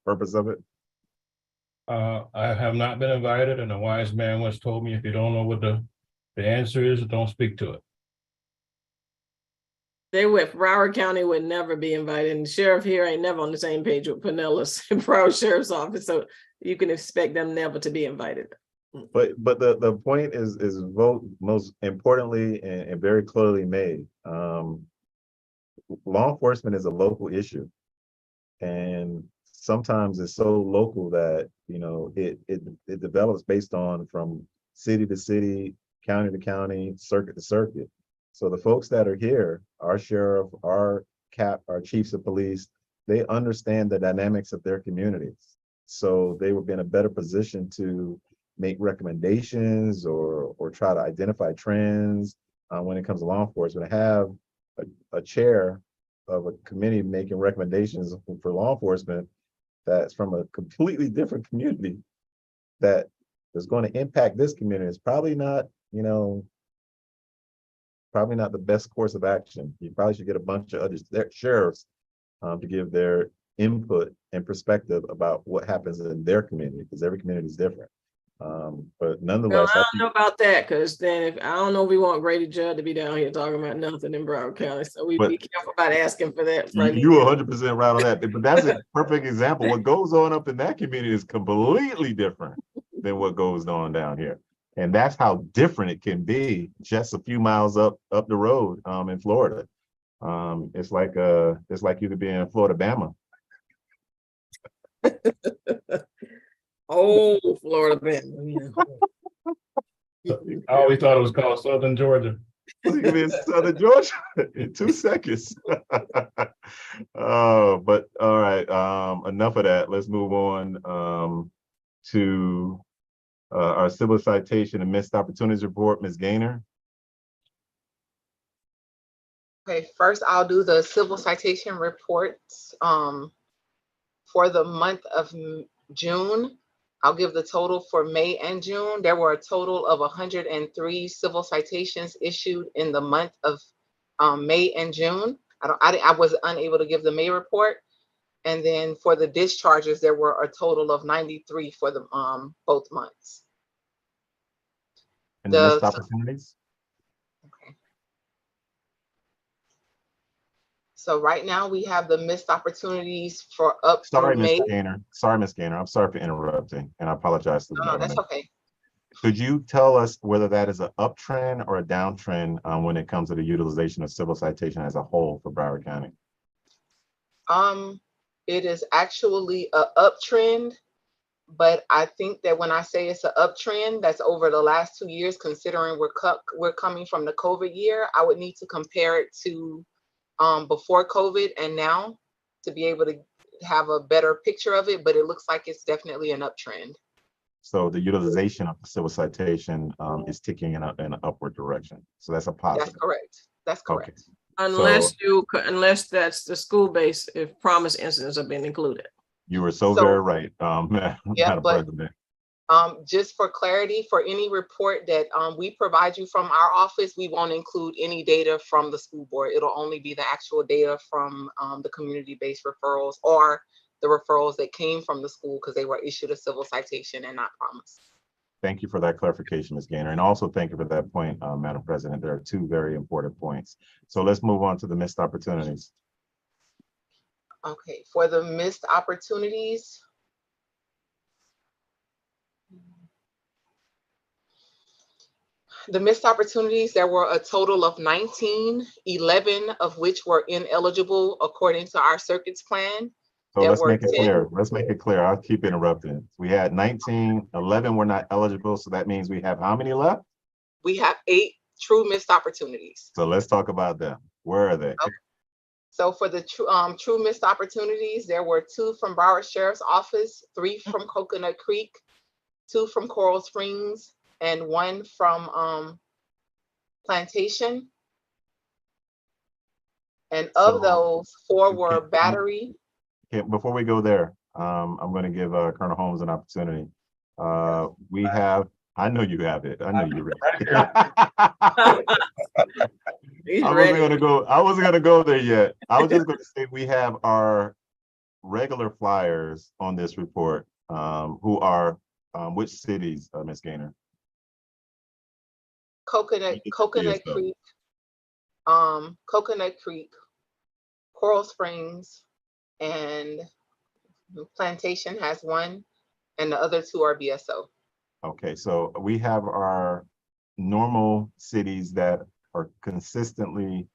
purpose of it? I have not been invited, and a wise man once told me, if you don't know what the answer is, don't speak to it. Broward County would never be invited, and the sheriff here ain't never on the same page with Pinellas and Broward Sheriff's Office, so you can expect them never to be invited. But the point is most importantly and very clearly made. Law enforcement is a local issue, and sometimes it's so local that, you know, it develops based on from city to city, county to county, circuit to circuit. So the folks that are here, our sheriff, our chiefs of police, they understand the dynamics of their communities. So they will be in a better position to make recommendations or try to identify trends when it comes to law enforcement. Have a chair of a committee making recommendations for law enforcement that's from a completely different community that is going to impact this community. It's probably not, you know, probably not the best course of action. You probably should get a bunch of other sheriffs to give their input and perspective about what happens in their community, because every community is different. But nonetheless, I don't know about that, because then I don't know if we want Grady Judd to be down here talking about nothing in Broward County, so we be careful about asking for that. You 100% right on that, but that's a perfect example. What goes on up in that community is completely different than what goes on down here. And that's how different it can be just a few miles up the road in Florida. It's like you could be in Florida, Bama. Oh, Florida Bama. I always thought it was called Southern Georgia. You could be in Southern Georgia in 2 seconds. But all right, enough of that. Let's move on to our civil citation and missed opportunities report. Ms. Gaynor. Okay, first I'll do the civil citation reports. For the month of June, I'll give the total for May and June. There were a total of 103 civil citations issued in the month of May and June. I was unable to give the May report. And then for the discharges, there were a total of 93 for the both months. And the missed opportunities? Okay. So right now we have the missed opportunities for up Sorry, through Ms. May. Gaynor. Sorry, Ms. Gaynor. I'm sorry for interrupting, and I apologize to the No, that's gentleman. okay. Could you tell us whether that is an uptrend or a downtrend when it comes to the utilization of civil citation as a whole for Broward County? It is actually a uptrend, but I think that when I say it's an uptrend, that's over the last 2 years, considering we're coming from the COVID year. I would need to compare it to before COVID and now to be able to have a better picture of it, but it looks like it's definitely an uptrend. So the utilization of the civil citation is ticking in an upward direction. So that's a positive. That's correct. That's correct. Okay. Unless that's the school base, if promise incidents have been included. You were so very right, Yeah, Madam but President. just for clarity, for any report that we provide you from our office, we won't include any data from the school board. It'll only be the actual data from the community-based referrals or the referrals that came from the school because they were issued a civil citation and not promised. Thank you for that clarification, Ms. Gaynor. And also thank you for that point, Madam President. There are two very important points. So let's move on to the missed opportunities. Okay, for the missed opportunities, there were a total of 19, 11 of which were ineligible according to our circuits plan. So let's make it clear. Let's make it clear. I'll keep interrupting. We had 19, 11 were not eligible. So that means we have how many left? We have 8 true missed opportunities. So let's talk about them. Where are they? Okay. So for the true missed opportunities, there were 2 from Broward Sheriff's Office, 3 from Coconut Creek, 2 from Coral Springs, and 1 from Plantation. And of those, 4 were Battery. Okay, before we go there, I'm going to give Colonel Holmes an opportunity. We have, I know you have it. I know you're ready. I wasn't gonna go there yet. I was just going to say we have our regular flyers on this report. Who are which cities, Ms. Gaynor? Coconut Creek, Coconut Creek, Coral Springs, and Plantation has 1, and the other 2 are BSO. Okay, so we have our normal cities that are consistently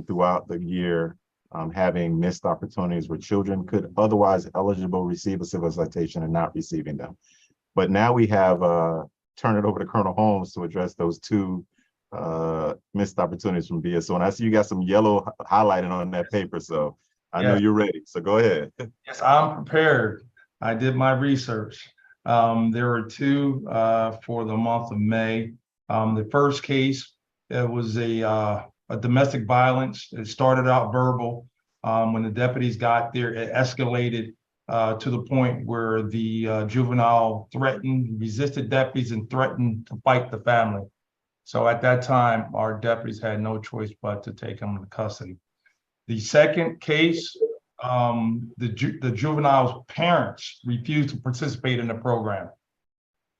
throughout the year having missed opportunities where children could otherwise eligible receive a civil citation and not receiving them. But now we have turn it over to Colonel Holmes to address those 2 missed opportunities from BSO. And I see you got some yellow highlighted on that paper, so I know you're ready. So go ahead. Yes, I'm prepared. I did my research. There were 2 for the month of May. The first case, it was a domestic violence. It started out verbal. When the deputies got there, it escalated to the point where the juvenile resisted deputies and threatened to fight the family. So at that time, our deputies had no choice but to take him into custody. The second case, the juvenile's parents refused to participate in the program.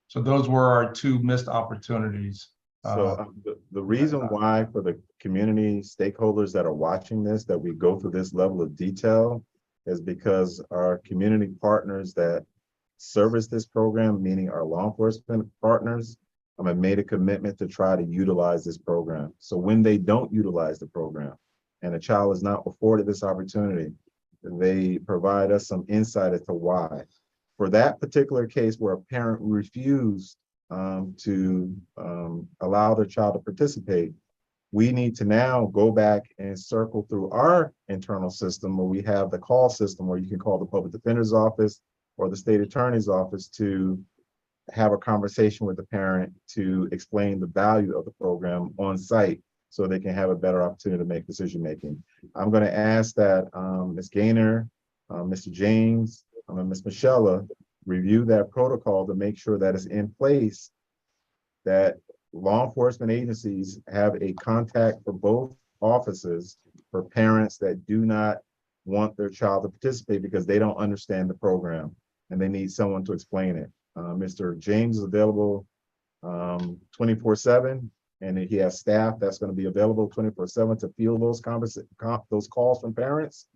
So those were our 2 missed opportunities. So the reason why for the community stakeholders that are watching this, that we go through this level of detail is because our community partners that service this program, meaning our law enforcement partners, have made a commitment to try to utilize this program. So when they don't utilize the program and a child is not afforded this opportunity, they provide us some insight as to why. For that particular case where a parent refused to allow their child to participate, we need to now go back and circle through our internal system where we have the call system where you can call the public defender's office or the state attorney's office to have a conversation with the parent to explain the value of the program on site so they can have a better opportunity to make decision-making. I'm going to ask that Ms. Gaynor, Mr. James, and Ms. Michelle review that protocol to make sure that it's in place, that law enforcement agencies have a contact for both offices for parents that do not want their child to participate because they don't understand the program and they need someone to explain it. Mr. James is available 24/7, and he has staff that's going to be available 24/7 to field those calls from parents.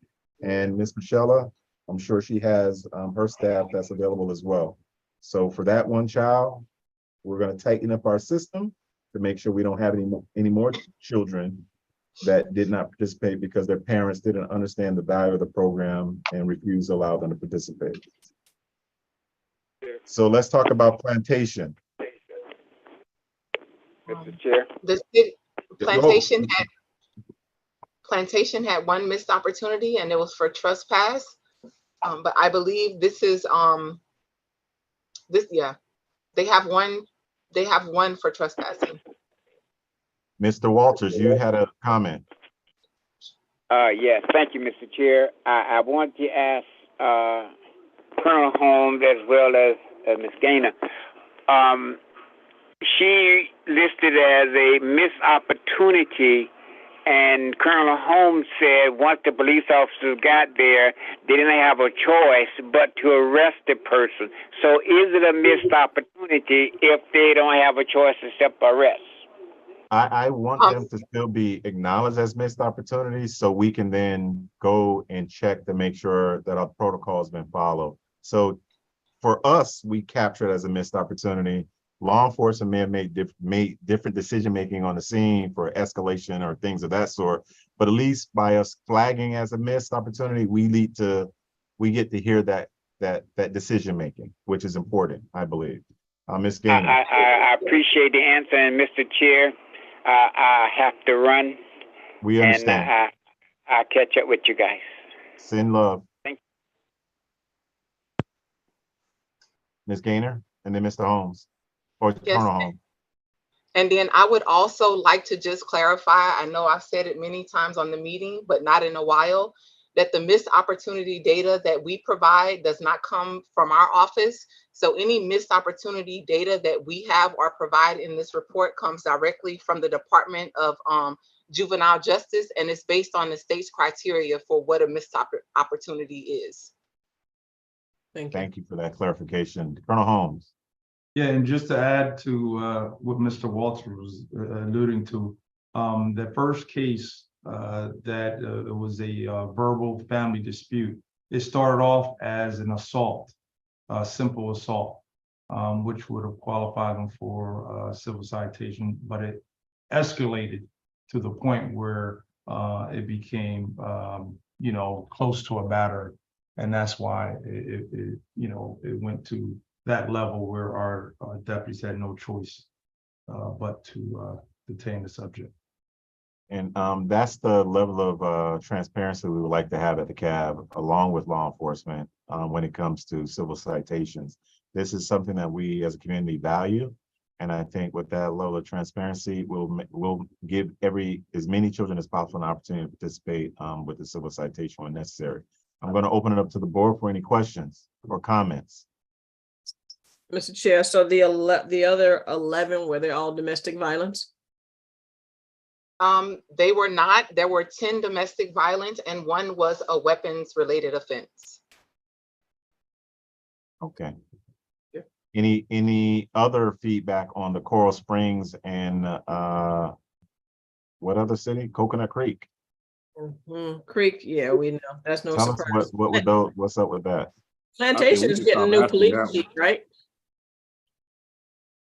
And Ms. Michelle, I'm sure she has her staff that's available as well. So for that one child, we're going to tighten up our system to make sure we don't have any more children that did not participate because their parents didn't understand the value of the program and refused to allow them to participate. So let's talk about plantation. Mr. Chair. Plantation had one missed opportunity, and it was for trespass. But I believe this is they have one for trespassing. Mr. Walters, you had a comment. Yes, thank you, Mr. Chair. I want to ask Colonel Holmes as well as Ms. Gaynor. She listed as a missed opportunity, and Colonel Holmes said once the police officers got there, they didn't have a choice but to arrest the person. So is it a missed opportunity if they don't have a choice except arrest? I want them to still be acknowledged as missed opportunities so we can then go and check to make sure that our protocol has been followed. So for us, we capture it as a missed opportunity. Law enforcement may have made different decision-making on the scene for escalation or things of that sort, but at least by us flagging as a missed opportunity, we get to hear that decision-making, which is important, I believe. Ms. Gaynor. I appreciate the answer, and Mr. Chair, I have to run. We understand. And I'll catch up with you guys. Send love. Thank you. Ms. Gaynor, and then Mr. Holmes, or Yes. Colonel Holmes. And then I would also like to just clarify, I know I've said it many times on the meeting, but not in a while, that the missed opportunity data that we provide does not come from our office. So any missed opportunity data that we have or provide in this report comes directly from the Department of Juvenile Justice, and it's based on the state's criteria for what a missed opportunity is. Thank you for that clarification. Colonel Holmes. Yeah, and just to add to what Mr. Walters was alluding to, the first case that was a verbal family dispute, it started off as an assault, a simple assault, which would have qualified them for civil citation, but it escalated to the point where it became, close to a battery, and that's why it went to that level where our deputies had no choice but to detain the subject. And that's the level of transparency we would like to have at the CAB, along with law enforcement, when it comes to civil citations. This is something that we as a community value. And I think with that level of transparency, we'll give as many children as possible an opportunity to participate with the civil citation when necessary. I'm going to open it up to the board for any questions or comments. Mr. Chair, so the other 11, were they all domestic violence? They were not. There were 10 domestic violence, and one was a weapons related offense. Okay. Yeah. Any other feedback on the Coral Springs and what other city? Coconut Creek. Creek, yeah, we know. That's no Tell surprise. us what's up with that? Plantation is getting a new police chief, right?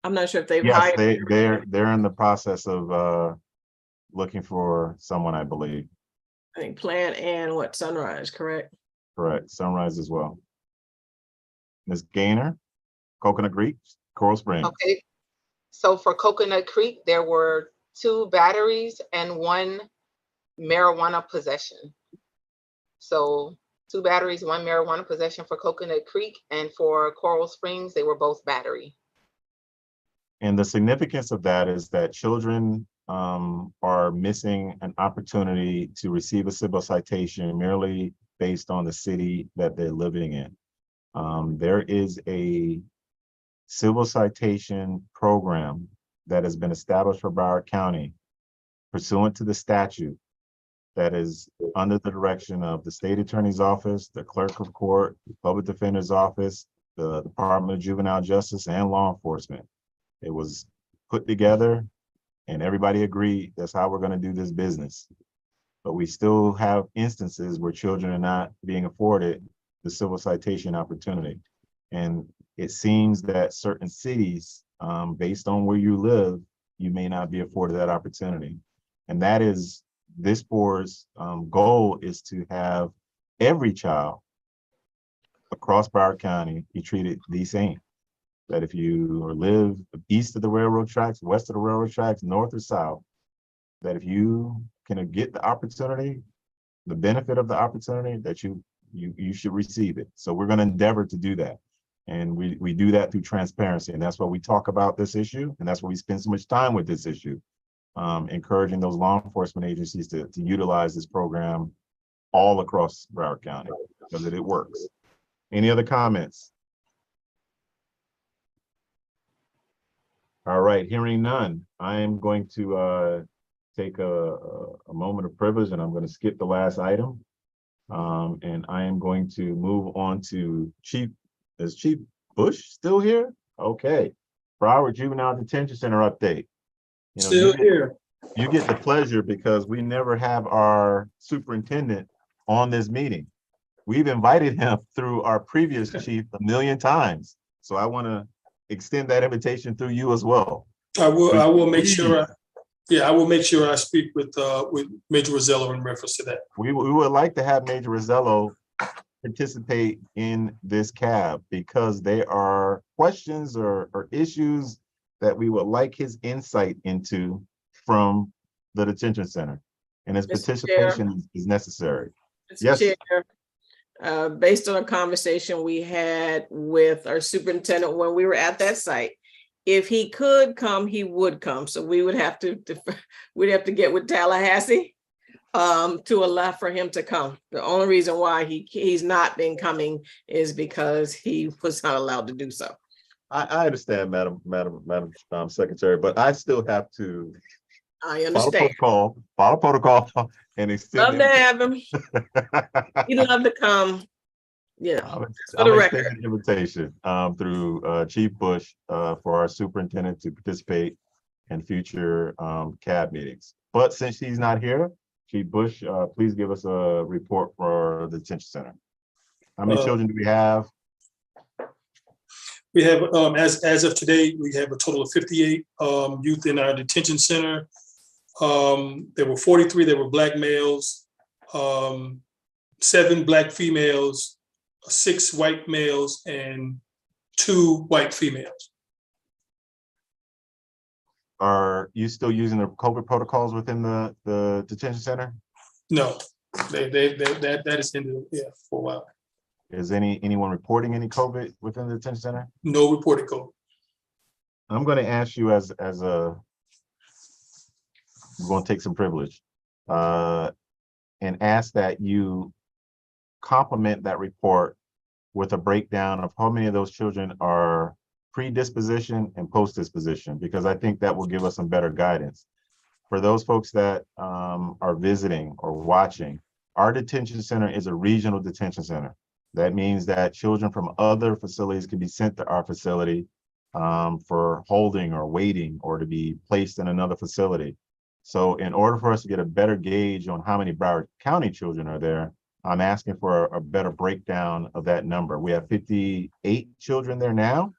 I'm not sure if they've hired. They're in the process of looking for someone, I believe. I think Plant and Sunrise, correct? Correct, Sunrise as well. Ms. Gaynor, Coconut Creek, Coral Springs. Okay, so for Coconut Creek, there were 2 batteries and 1 marijuana possession. So 2 batteries, 1 marijuana possession for Coconut Creek, and for Coral Springs, they were both battery. And the significance of that is that children are missing an opportunity to receive a civil citation merely based on the city that they're living in. There is a civil citation program that has been established for Broward County pursuant to the statute that is under the direction of the state attorney's office, the clerk of court, the public defender's office, the Department of Juvenile Justice, and law enforcement. It was put together and everybody agreed that's how we're going to do this business. But we still have instances where children are not being afforded the civil citation opportunity. And it seems that certain cities, based on where you live, you may not be afforded that opportunity. And that is this board's goal, is to have every child across Broward County be treated the same. That if you live east of the railroad tracks, west of the railroad tracks, north or south, that if you can get the opportunity, the benefit of the opportunity, that you should receive it. So we're going to endeavor to do that. And we do that through transparency. And that's why we talk about this issue. And that's why we spend so much time with this issue, encouraging those law enforcement agencies to utilize this program all across Broward County because it works. Any other comments? All right, hearing none, I am going to take a moment of privilege and I'm going to skip the last item. And I am going to move on to is Chief Bush still here? Okay. Broward Juvenile Detention Center update. You know, Still here. You get the pleasure because we never have our superintendent on this meeting. We've invited him through our previous chief a million times. So I want to extend that invitation through you as well. I will make sure. I will make sure I speak with Major Rosello in reference to that. We would like to have Major Rosello participate in this cab because there are questions or issues that we would like his insight into from the detention center, and his participation is necessary. Mr. Chair, based on a conversation we had with our superintendent when we were at that site, if he could come, he would come. So we would have to get with Tallahassee to allow for him to come. The only reason why he's not been coming is because he was not allowed to do so. I understand, Madam Secretary, but I still have to understand. Follow protocol and extend. Love to have him. He'd love to come. Yeah, for the record. An invitation through Chief Bush for our superintendent to participate in future CAB meetings. But since she's not here, Chief Bush, please give us a report for the detention center. How many children do we have? We have, as of today, we have a total of 58 youth in our detention center. There were 43 that were Black males, 7 Black females, 6 white males, and 2 white females. Are you still using the COVID protocols within the detention center? No, that is ended for a while. Is anyone reporting any COVID within the detention center? No reported COVID. I'm going to ask you as a, we're going to take some privilege and ask that you complement that report with a breakdown of how many of those children are predisposition and post-disposition, because I think that will give us some better guidance. For those folks that are visiting or watching, our detention center is a regional detention center. That means that children from other facilities can be sent to our facility for holding or waiting or to be placed in another facility. So in order for us to get a better gauge on how many Broward County children are there, I'm asking for a better breakdown of that number. We have 58 children there now.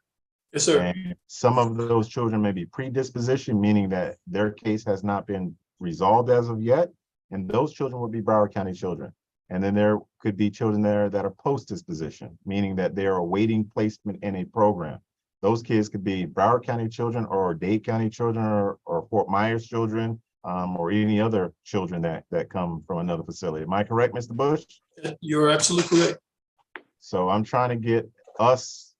Yes, sir. And some of those children may be predisposition, meaning that their case has not been resolved as of yet. And those children will be Broward County children. And then there could be children there that are post-disposition, meaning that they are awaiting placement in a program. Those kids could be Broward County children or Dade County children or Fort Myers children or any other children that come from another facility. Am I correct, Mr. Bush? You're absolutely correct. So I'm trying to get us,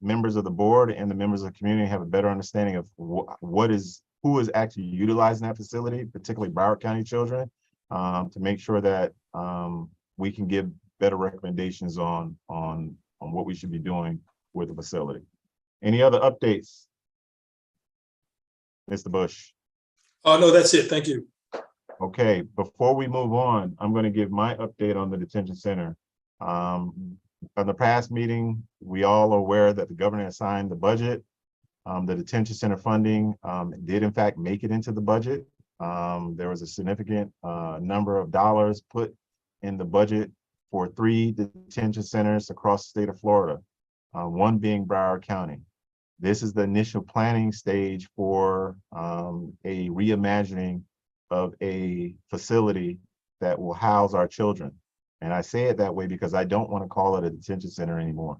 members of the board and the members of the community, have a better understanding of what is who is actually utilizing that facility, particularly Broward County children, to make sure that we can give better recommendations on what we should be doing with the facility. Any other updates, Mr. Bush? No, that's it. Thank you. Okay, before we move on, I'm going to give my update on the detention center. On the past meeting, we all are aware that the governor assigned the budget. The detention center funding did in fact make it into the budget. There was a significant number of dollars put in the budget for 3 detention centers across the state of Florida, one being Broward County. This is the initial planning stage for a reimagining of a facility that will house our children. And I say it that way because I don't want to call it a detention center anymore,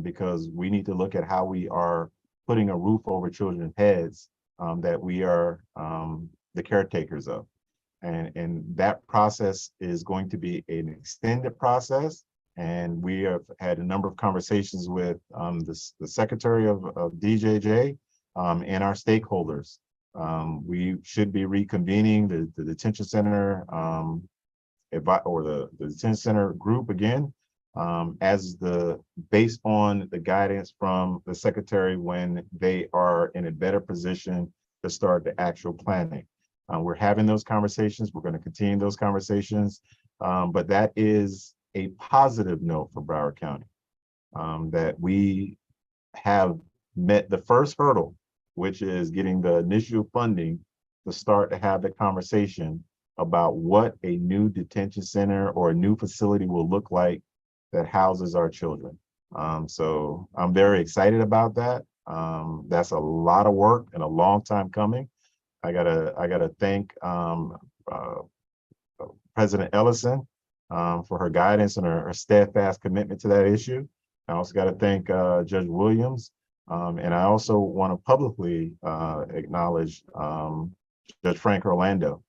because we need to look at how we are putting a roof over children's heads that we are the caretakers of. And that process is going to be an extended process. And we have had a number of conversations with the secretary of DJJ and our stakeholders. We should be reconvening the detention center or the detention center group again, based on the guidance from the secretary when they are in a better position to start the actual planning. We're having those conversations. We're going to continue those conversations, but that is a positive note for Broward County, that we have met the first hurdle, which is getting the initial funding to start to have the conversation about what a new detention center or a new facility will look like that houses our children. So I'm very excited about that. That's a lot of work and a long time coming. I gotta thank President Ellison for her guidance and her steadfast commitment to that issue. I also got to thank Judge Williams, and I also want to publicly acknowledge Judge Frank Orlando,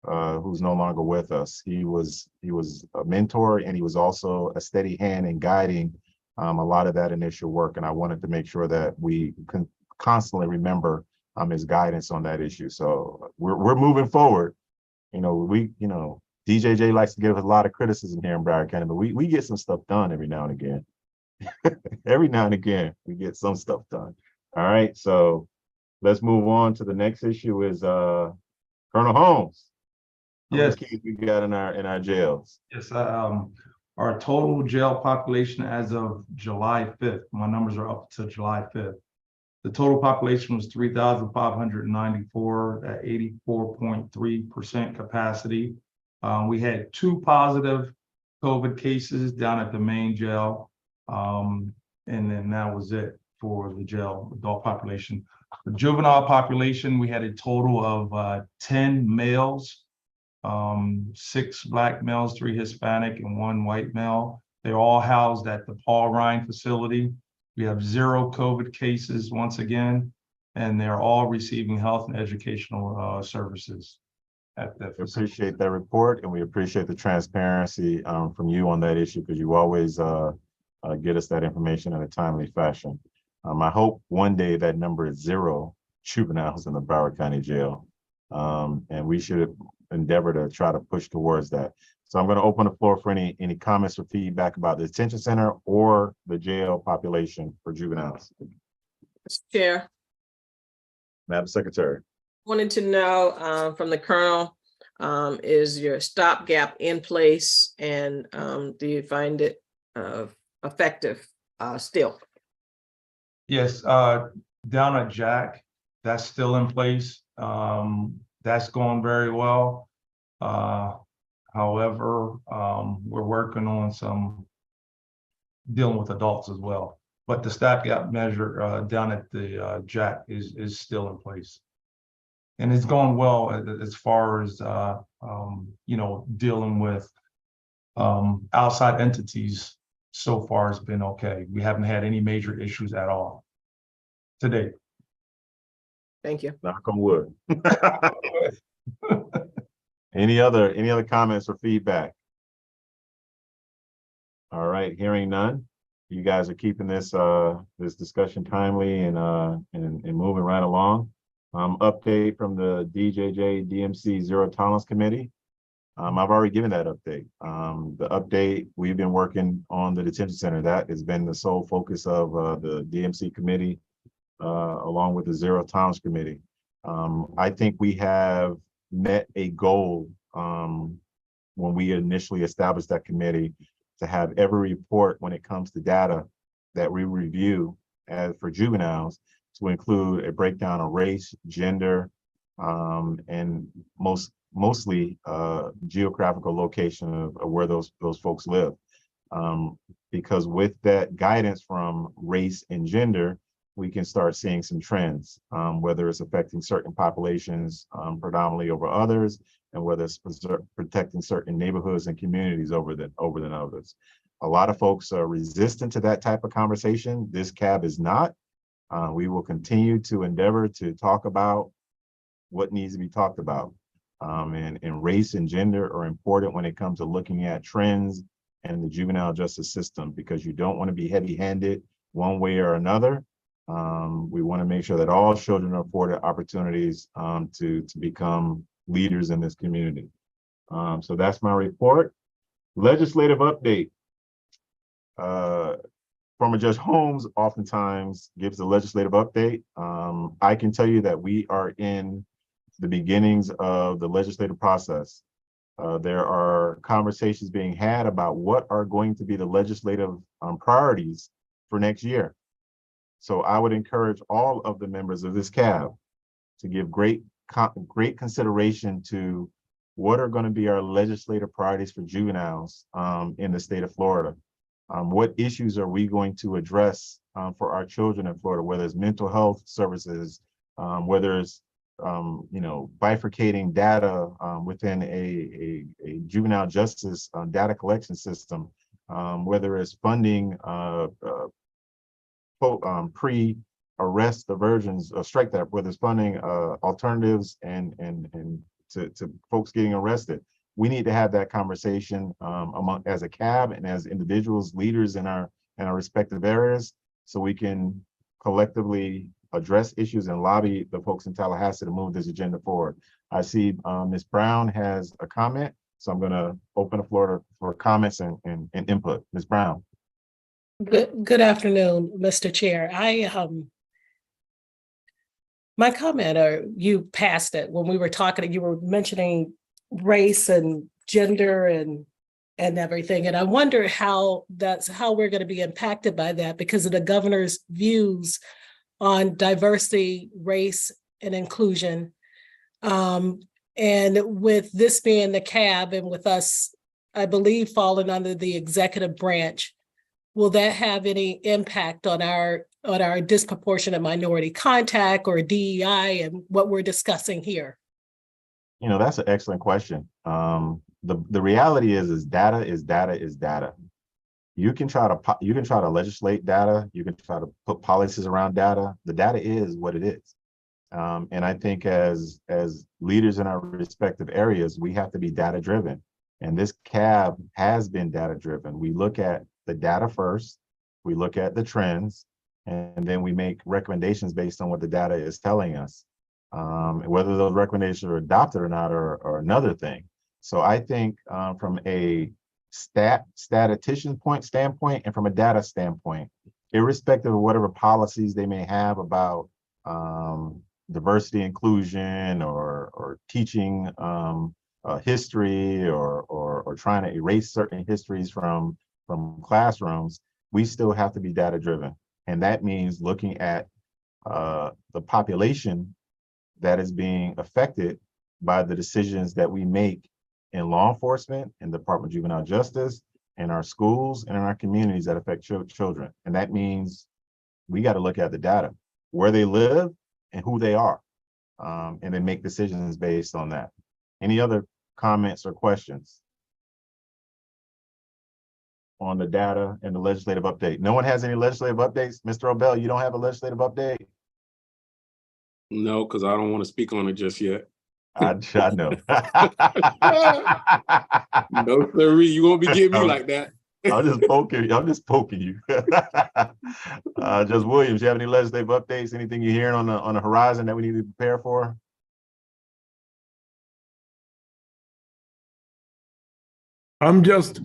who's no longer with us. He was a mentor, and he was also a steady hand in guiding a lot of that initial work. And I wanted to make sure that we can constantly remember his guidance on that issue. So we're moving forward. DJJ likes to give us a lot of criticism here in Broward County, but we get some stuff done every now and again. Every now and again, we get some stuff done. All right, so let's move on to the next issue is Colonel Holmes. Yes. How many kids we got in our jails? Yes, our total jail population as of July 5th, my numbers are up to July 5th. The total population was 3,594 at 84.3% capacity. We had 2 positive COVID cases down at the main jail. And then that was it for the jail adult population. The juvenile population, we had a total of 10 males, 6 Black males, 3 Hispanic, and 1 white male. They're all housed at the Paul Ryan facility. We have 0 COVID cases once again, and they're all receiving health and educational services at that facility. We appreciate that report, and we appreciate the transparency from you on that issue, because you always get us that information in a timely fashion. I hope one day that number is 0 juveniles in the Broward County Jail, and we should endeavor to try to push towards that. So I'm going to open the floor for any comments or feedback about the detention center or the jail population for juveniles. Chair, Madam Secretary. wanted to know from the Colonel, is your stopgap in place, and do you find it effective still? Yes, down at Jack, that's still in place. That's going very well. However, we're working on some dealing with adults as well. But the stopgap measure down at the Jack is still in place. And it's going well as far as, dealing with outside entities. So far, it's been okay. We haven't had any major issues at all to date. Thank you. Knock on wood. Any other comments or feedback? All right, hearing none. You guys are keeping this this discussion timely and moving right along. Update from the DJJ DMC Zero Tolerance Committee. I've already given that update. The update, we've been working on the detention center. That has been the sole focus of the DMC committee, along with the Zero Tolerance Committee. I think we have met a goal when we initially established that committee to have every report when it comes to data that we review as for juveniles to include a breakdown of race, gender, and mostly geographical location of where those folks live. Because with that guidance from race and gender, we can start seeing some trends, whether it's affecting certain populations predominantly over others, and whether it's protecting certain neighborhoods and communities over than others. A lot of folks are resistant to that type of conversation. This CAB is not. We will continue to endeavor to talk about what needs to be talked about. And race and gender are important when it comes to looking at trends and the juvenile justice system, because you don't want to be heavy-handed one way or another. We want to make sure that all children are afforded opportunities to become leaders in this community. So that's my report. Legislative update. Former Judge Holmes oftentimes gives the legislative update. I can tell you that we are in the beginnings of the legislative process. There are conversations being had about what are going to be the legislative priorities for next year. So I would encourage all of the members of this CAB to give great consideration to what are going to be our legislative priorities for juveniles in the state of Florida. What issues are we going to address for our children in Florida, whether it's mental health services, whether it's bifurcating data within a juvenile justice data collection system, whether it's funding pre-arrest diversions or strike that, whether it's funding alternatives and to folks getting arrested. We need to have that conversation as a CAB and as individuals, leaders in our respective areas, so we can collectively address issues and lobby the folks in Tallahassee to move this agenda forward. I see Ms. Brown has a comment, so I'm going to open the floor for comments and input. Ms. Brown. Good afternoon, Mr. Chair. My comment, or you passed it when we were talking, you were mentioning race and gender and everything. And I wonder how we're going to be impacted by that because of the governor's views on diversity, race, and inclusion. And with this being the CAB and with us, I believe, falling under the executive branch, will that have any impact on our disproportionate minority contact or DEI and what we're discussing here? That's an excellent question. The reality is data is data is data. You can try to legislate data. You can try to put policies around data. The data is what it is. And I think as leaders in our respective areas, we have to be data driven. And this CAB has been data driven. We look at the data first, we look at the trends, and then we make recommendations based on what the data is telling us. Whether those recommendations are adopted or not are another thing. So I think from a statistician standpoint and from a data standpoint, irrespective of whatever policies they may have about diversity, inclusion, or teaching history or trying to erase certain histories from classrooms, we still have to be data driven. And that means looking at the population that is being affected by the decisions that we make in law enforcement, in the Department of Juvenile Justice, in our schools, and in our communities that affect children. And that means we got to look at the data, where they live and who they are, and then make decisions based on that. Any other comments or questions on the data and the legislative update? No one has any legislative updates? Mr. Obell, you don't have a legislative update? No, because I don't want to speak on it just yet. I know. No, sir, you won't be getting me like that. I'm just poking. I'm just poking you. Judge Williams, you have any legislative updates? Anything you're hearing on the horizon that we need to prepare for? I'm just,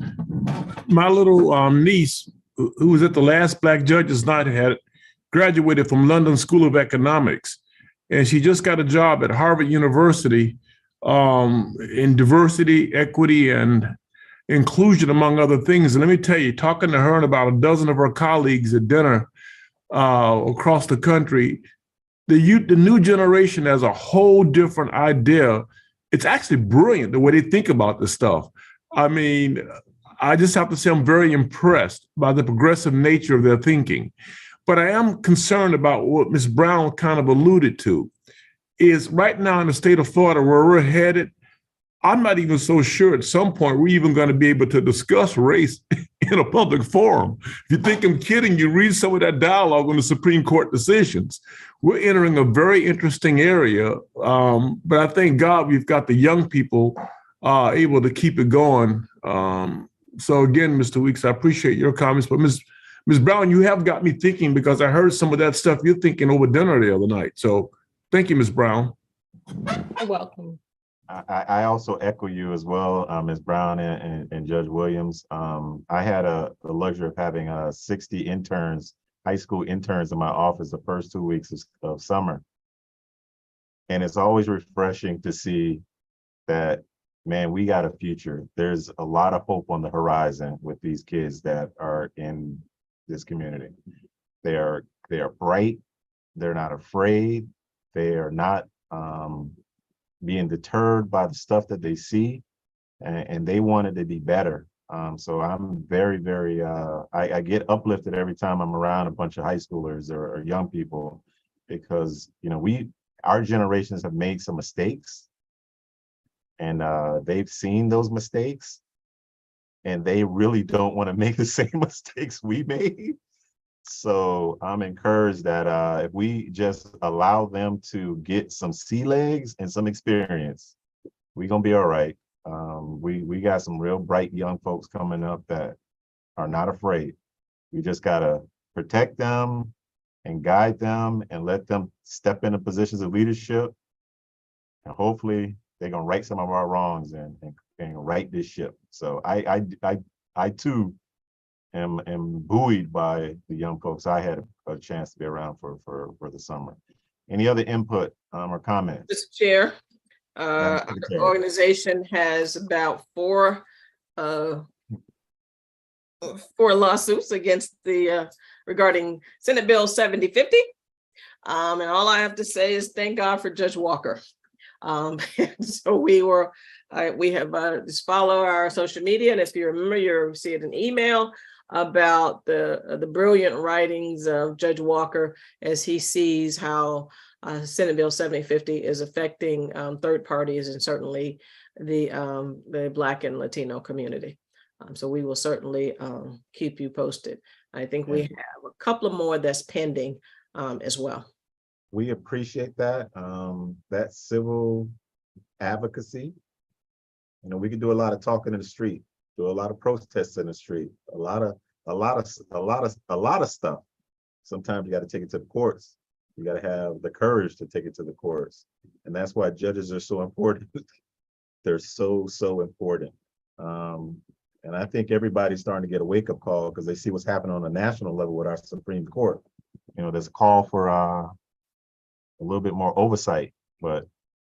my little niece, who was at the last Black Judges Night, had graduated from London School of Economics, and she just got a job at Harvard University in diversity, equity, and inclusion, among other things. And let me tell you, talking to her and about a dozen of her colleagues at dinner across the country, the new generation has a whole different idea. It's actually brilliant the way they think about this stuff. I mean, I just have to say I'm very impressed by the progressive nature of their thinking. But I am concerned about what Ms. Brown kind of alluded to, is right now in the state of Florida where we're headed, I'm not even so sure at some point we're even going to be able to discuss race in a public forum. If you think I'm kidding, you read some of that dialogue on the Supreme Court decisions. We're entering a very interesting area, but I thank God we've got the young people able to keep it going. So again, Mr. Weeks, I appreciate your comments, but Ms. Brown, you have got me thinking, because I heard some of that stuff you're thinking over dinner the other night. So thank you, Ms. Brown. You're welcome. I also echo you as well, Ms. Brown and Judge Williams. I had the luxury of having 60 interns, high school interns in my office the first 2 weeks of summer. And it's always refreshing to see that, man, we got a future. There's a lot of hope on the horizon with these kids that are in this community. They are bright. They're not afraid. They are not being deterred by the stuff that they see, and they want it to be better. So I'm very, very, I get uplifted every time I'm around a bunch of high schoolers or young people, because, you know, our generations have made some mistakes, and they've seen those mistakes, and they really don't want to make the same mistakes we made. So I'm encouraged that if we just allow them to get some sea legs and some experience, we're gonna be all right. We got some real bright young folks coming up that are not afraid. We just gotta protect them and guide them and let them step into positions of leadership. And hopefully they're gonna right some of our wrongs and right this ship. So I too am buoyed by the young folks I had a chance to be around for the summer. Any other input or comments? Mr. Chair, our organization has about four lawsuits against regarding Senate Bill 7050. And all I have to say is thank God for Judge Walker. So we have just follow our social media, and if you remember, you'll see it in email about the brilliant writings of Judge Walker as he sees how Senate Bill 7050 is affecting third parties and certainly the Black and Latino community. So we will certainly keep you posted. I think we have a couple of more that's pending as well. We appreciate that. That civil advocacy. You know, we can do a lot of talking in the street, do a lot of protests in the street, a lot of stuff. Sometimes you got to take it to the courts. You got to have the courage to take it to the courts, and that's why judges are so important. They're so important. And I think everybody's starting to get a wake-up call because they see what's happening on a national level with our Supreme Court. You know, there's a call for a little bit more oversight, but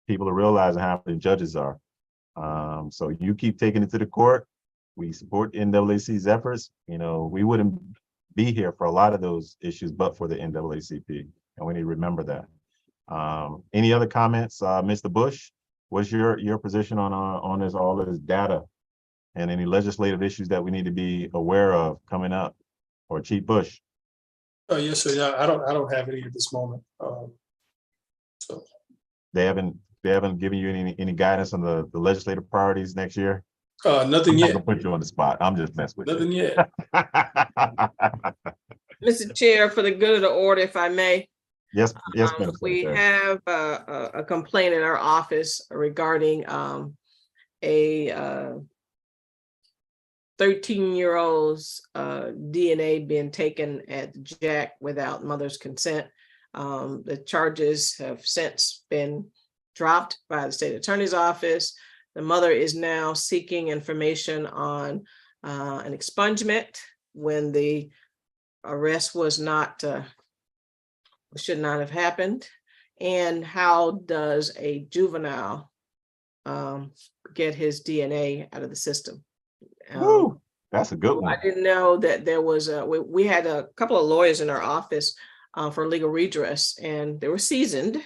people are realizing how the judges are. So you keep taking it to the court. We support NAACP's efforts. You know, we wouldn't be here for a lot of those issues, but for the NAACP, and we need to remember that. Any other comments, Mr. Bush? What's your position on all of this data and any legislative issues that we need to be aware of coming up? Or Chief Bush? Yes, sir. Yeah, I don't have any at this moment. So they haven't given you any guidance on the legislative priorities next year? Nothing yet. I'm not gonna put you on the spot. I'm just messing with nothing you. Yet. Mr. Chair, for the good of the order, if I may. Yes, we have a complaint in our office regarding a 13-year-old's DNA being taken at Jack without mother's consent. The charges have since been dropped by the state attorney's office. The mother is now seeking information on an expungement when the arrest was not, should not have happened. And how does a juvenile get his DNA out of the system? Woo, that's a good I one. didn't know that there was we had a couple of lawyers in our office for legal redress, and they were seasoned.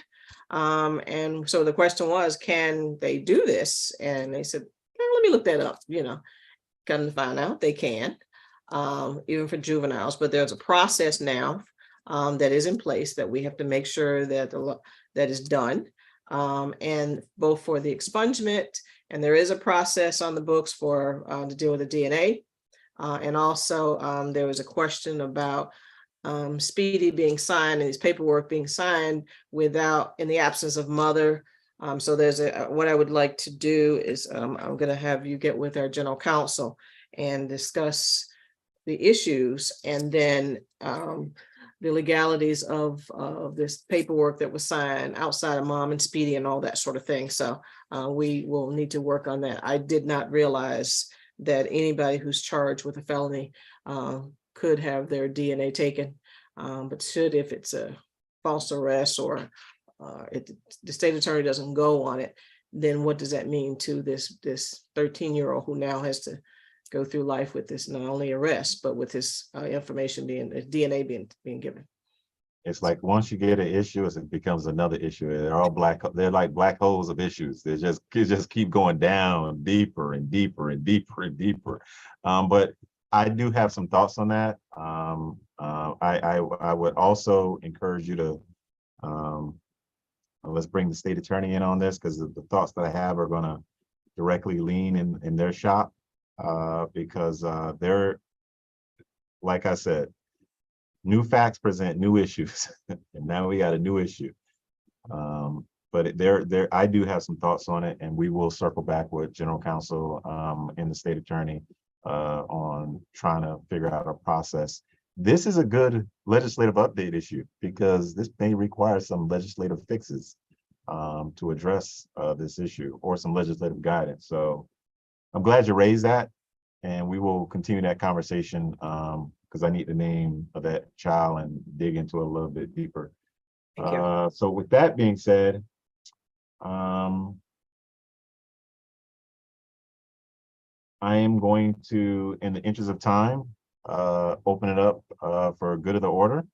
And so the question was, can they do this? And they said, let me look that up, come to find out they can, even for juveniles, but there's a process now that is in place that we have to make sure that that is done. And both for the expungement, and there is a process on the books for to deal with the DNA. And also there was a question about Speedy being signed and his paperwork being signed without, in the absence of mother. So there's what I would like to do is I'm going to have you get with our general counsel and discuss the issues, and then the legalities of this paperwork that was signed outside of mom and Speedy and all that sort of thing. So we will need to work on that. I did not realize that anybody who's charged with a felony could have their DNA taken, but should, if it's a false arrest or if the state attorney doesn't go on it, then what does that mean to this 13-year-old who now has to go through life with this not only arrest, but with his information being, DNA being given? It's like once you get an issue, it becomes another issue. They're all they're like black holes of issues. They just keep going down deeper and deeper and deeper and deeper. But I do have some thoughts on that. I would also encourage you to let's bring the state attorney in on this, because the thoughts that I have are going to directly lean in their shop, because they're, like I said, new facts present new issues, and now we got a new issue. But I do have some thoughts on it, and we will circle back with general counsel and the state attorney on trying to figure out a process. This is a good legislative update issue, because this may require some legislative fixes to address this issue, or some legislative guidance. So I'm glad you raised that, and we will continue that conversation, because I need the name of that child and dig into it a little bit deeper. So with that being said, I am going to, in the interest of time, open it up for good of the order.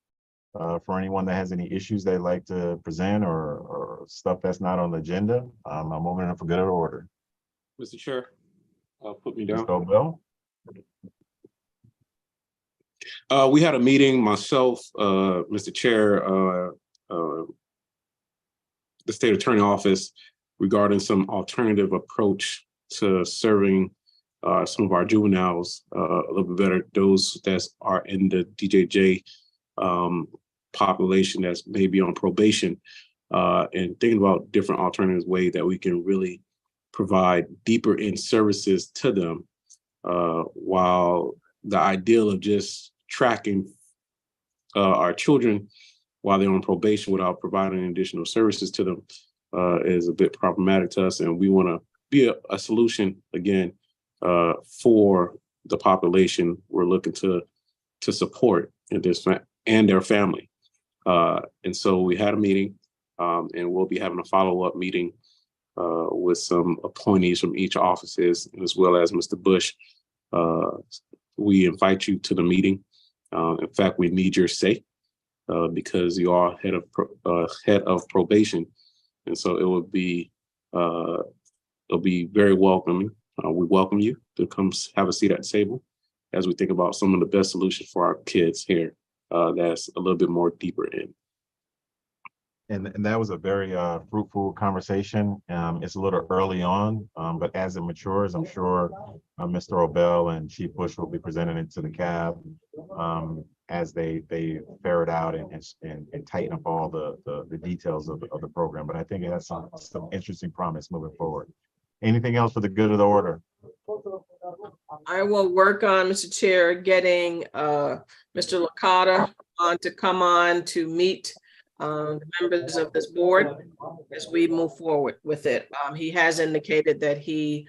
For anyone that has any issues they'd like to present, or stuff that's not on the agenda, I'm opening it up for good of the order. Mr. Chair, put me down. Mr. Bell. We had a meeting, myself, Mr. Chair, the state attorney office, regarding some alternative approach to serving some of our juveniles a little bit better, those that are in the DJJ population that's maybe on probation, and thinking about different alternative ways that we can really provide deeper in services to them, while the ideal of just tracking our children while they're on probation without providing additional services to them is a bit problematic to us. And we want to be a solution, again, for the population we're looking to support in this and their family. And so we had a meeting, and we'll be having a follow-up meeting with some appointees from each offices, as well as Mr. Bush. We invite you to the meeting. In fact, we need your say, because you are head of probation, and so it'll be very welcoming. We welcome you to come have a seat at the table as we think about some of the best solutions for our kids here. That's a little bit more deeper in. And that was a very fruitful conversation. It's a little early on, but as it matures, I'm sure Mr. Obell and Chief Bush will be presenting it to the CAB as they ferret out and tighten up all the details of the program. But I think it has some interesting promise moving forward. Anything else for the good of the order? I will work on, Mr. Chair, getting Mr. Licata on to come on to meet the members of this board as we move forward with it. He has indicated that he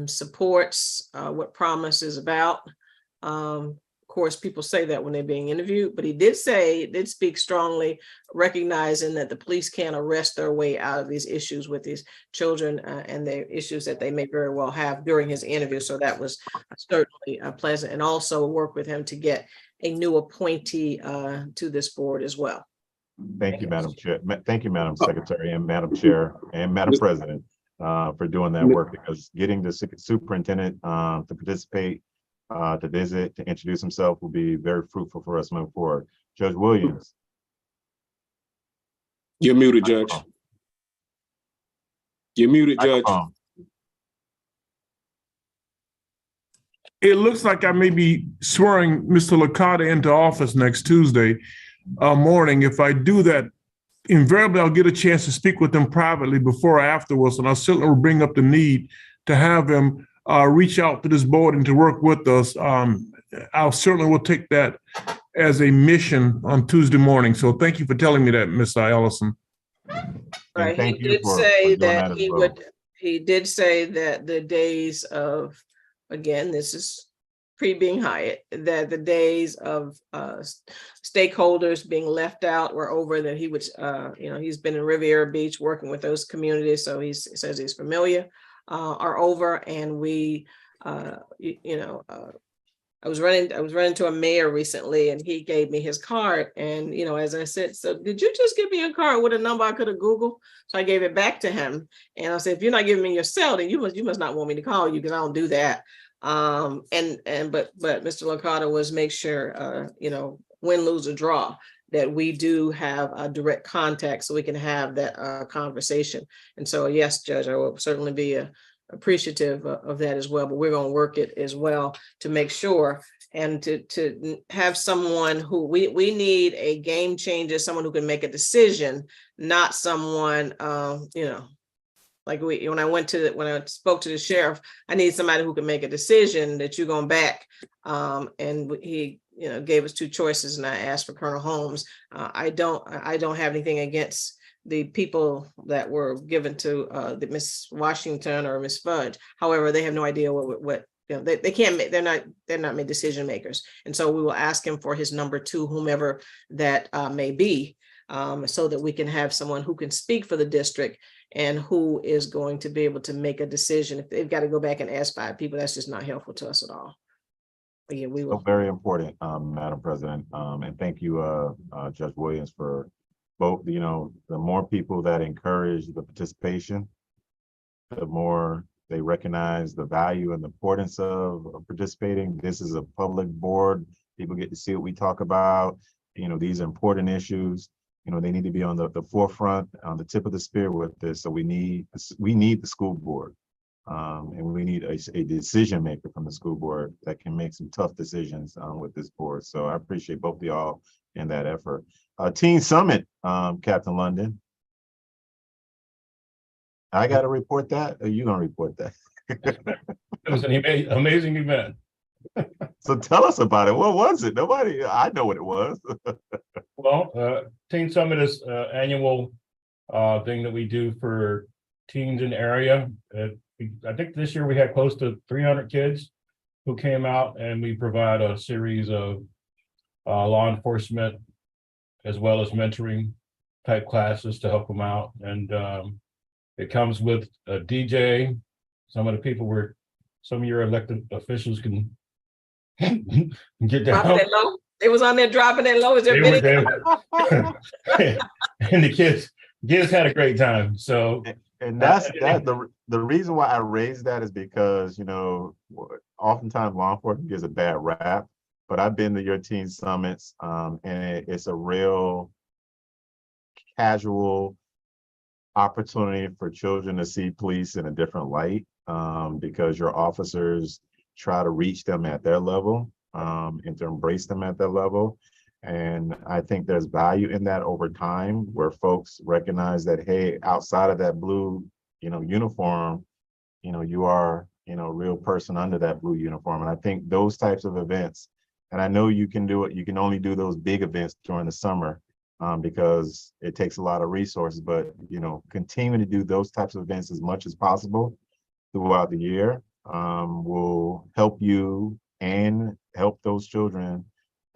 supports what Promise is about. Of course, people say that when they're being interviewed, but he did speak strongly, recognizing that the police can't arrest their way out of these issues with these children and the issues that they may very well have during his interview. So that was certainly pleasant, and also work with him to get a new appointee to this board as well. Thank you, Madam Chair. Thank you, Madam Secretary and Madam Chair and Madam President for doing that work, because getting the superintendent to participate, to visit, to introduce himself will be very fruitful for us moving forward. Judge Williams. You're muted, Judge. You're muted, Judge. It looks like I may be swearing Mr. Licata into office next Tuesday morning. If I do that, invariably I'll get a chance to speak with him privately before or afterwards, and I certainly will bring up the need to have him reach out to this board and to work with us. I'll certainly will take that as a mission on Tuesday morning. So thank you for telling me that, Ms. Ellison. Right, thank he you did for say doing that as he well. would, he did say that the days of, again, this is being hired, that the days of stakeholders being left out were over, that he would, he's been in Riviera Beach working with those communities, so he says he's familiar, are over. And we, I was running to a mayor recently, and he gave me his card. And, as I said, so did you just give me a card with a number I could have Googled? So I gave it back to him. And I said, if you're not giving me your cell, then you must not want me to call you, because I don't do that. But Mr. Licata was make sure, win, lose, or draw, that we do have a direct contact so we can have that conversation. And so, yes, Judge, I will certainly be appreciative of that as well, but we're going to work it as well to make sure, and to have someone who we need a game changer, someone who can make a decision, not someone, like when I spoke to the sheriff, I need somebody who can make a decision that you're going back. And he, gave us two choices, and I asked for Colonel Holmes. I don't have anything against the people that were given to the Miss Washington or Miss Fudge. However, they have no idea what they can't make. They're not made decision makers. And so we will ask him for his number two, whomever that may be, so that we can have someone who can speak for the district and who is going to be able to make a decision. If they've got to go back and ask 5 people, that's just not helpful to us at all. But yeah, we will. So very important, Madam President, and thank you, Judge Williams, for both. The more people that encourage the participation, the more they recognize the value and the importance of participating. This is a public board. People get to see what we talk about. These are important issues. They need to be on the forefront, on the tip of the spear with this. So we need the school board, and we need a decision maker from the school board that can make some tough decisions with this board. So I appreciate both of y'all in that effort. Teen Summit, Captain London. I got to report that, or you gonna report that? It was an amazing event. So tell us about it. What was it? I know what it was. Well, Teen Summit is an annual thing that we do for teens in the area. I think this year we had close to 300 kids who came out, and we provide a series of law enforcement as well as mentoring type classes to help them out. And it comes with a DJ. Some of your elected officials can get down. Dropping it low. It was on there dropping it low. Is there video? And the kids had a great time. So, and that's the reason why I raised that is because oftentimes law enforcement gives a bad rap, but I've been to your teen summits, and it's a real casual opportunity for children to see police in a different light, because your officers try to reach them at their level, and to embrace them at their level. And I think there's value in that over time, where folks recognize that, hey, outside of that blue, uniform, you are, real person under that blue uniform. And I think those types of events, and I know you can do it, you can only do those big events during the summer because it takes a lot of resources, but, continue to do those types of events as much as possible throughout the year will help you and help those children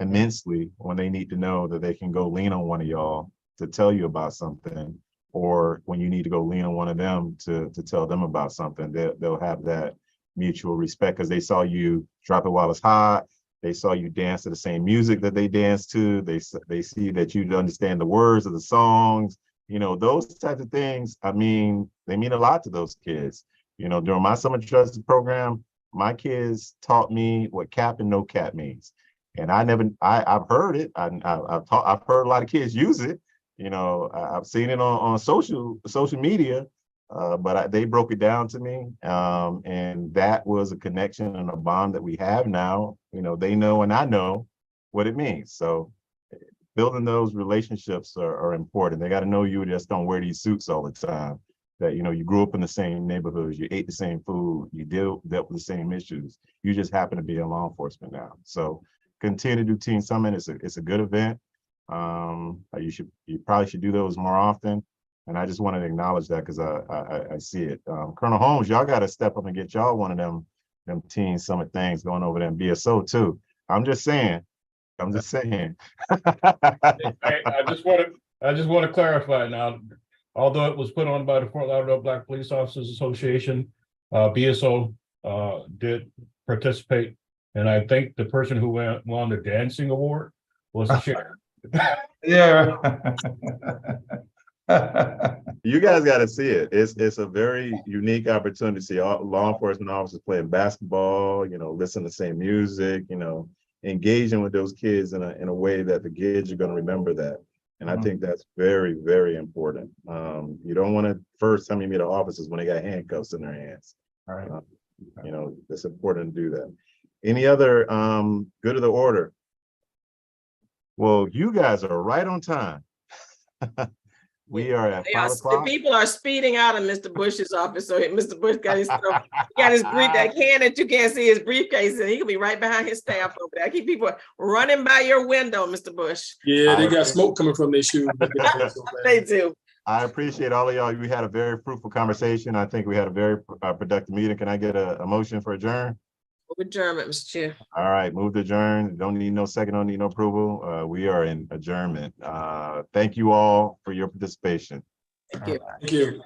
immensely when they need to know that they can go lean on one of y'all to tell you about something, or when you need to go lean on one of them to tell them about something. They'll have that mutual respect because they saw you drop it while it's hot. They saw you dance to the same music that they dance to. They see that you understand the words of the songs. Those types of things, they mean a lot to those kids. During my summer trust program, my kids taught me what cap and no cap means. And I've heard it. I've heard a lot of kids use it. I've seen it on social media, but they broke it down to me. And that was a connection and a bond that we have now. They know and I know what it means. So building those relationships are important. They got to know you just don't wear these suits all the time. That, you grew up in the same neighborhoods, you ate the same food, you dealt with the same issues. You just happen to be in law enforcement now. So continue to do Teen Summit. It's a good event. You probably should do those more often. And I just wanted to acknowledge that because I see it. Colonel Holmes, y'all got to step up and get y'all one of them Teen Summit things going over there in BSO too. I'm just saying. I just want to clarify now. Although it was put on by the Fort Lauderdale Black Police Officers Association, BSO did participate. And I think the person who won the dancing award was the sheriff. Yeah. You guys got to see it. It's a very unique opportunity to see all law enforcement officers playing basketball, listen to the same music, engaging with those kids in a way that the kids are going to remember that. And I think that's very, very important. You don't want to first time you meet the officers when they got handcuffs in their hands. All right. It's important to do that. Any other good of the order? Well, you guys are right on time. We are at 5 The o'clock. people are speeding out of Mr. Bush's office. So Mr. Bush got his stuff, that can that you can't see his briefcase, and he could be right behind his staff over there. I keep people running by your window, Mr. Bush. Yeah, they got smoke coming from their shoes. They do. I appreciate all of y'all. We had a very fruitful conversation. I think we had a very productive meeting. Can I get a motion for adjourn? Adjournment, Mr. Chair. All right, move to adjourn. Don't need no second, don't need no approval. We are in adjournment. Thank you all for your participation. Thank you. Thank you.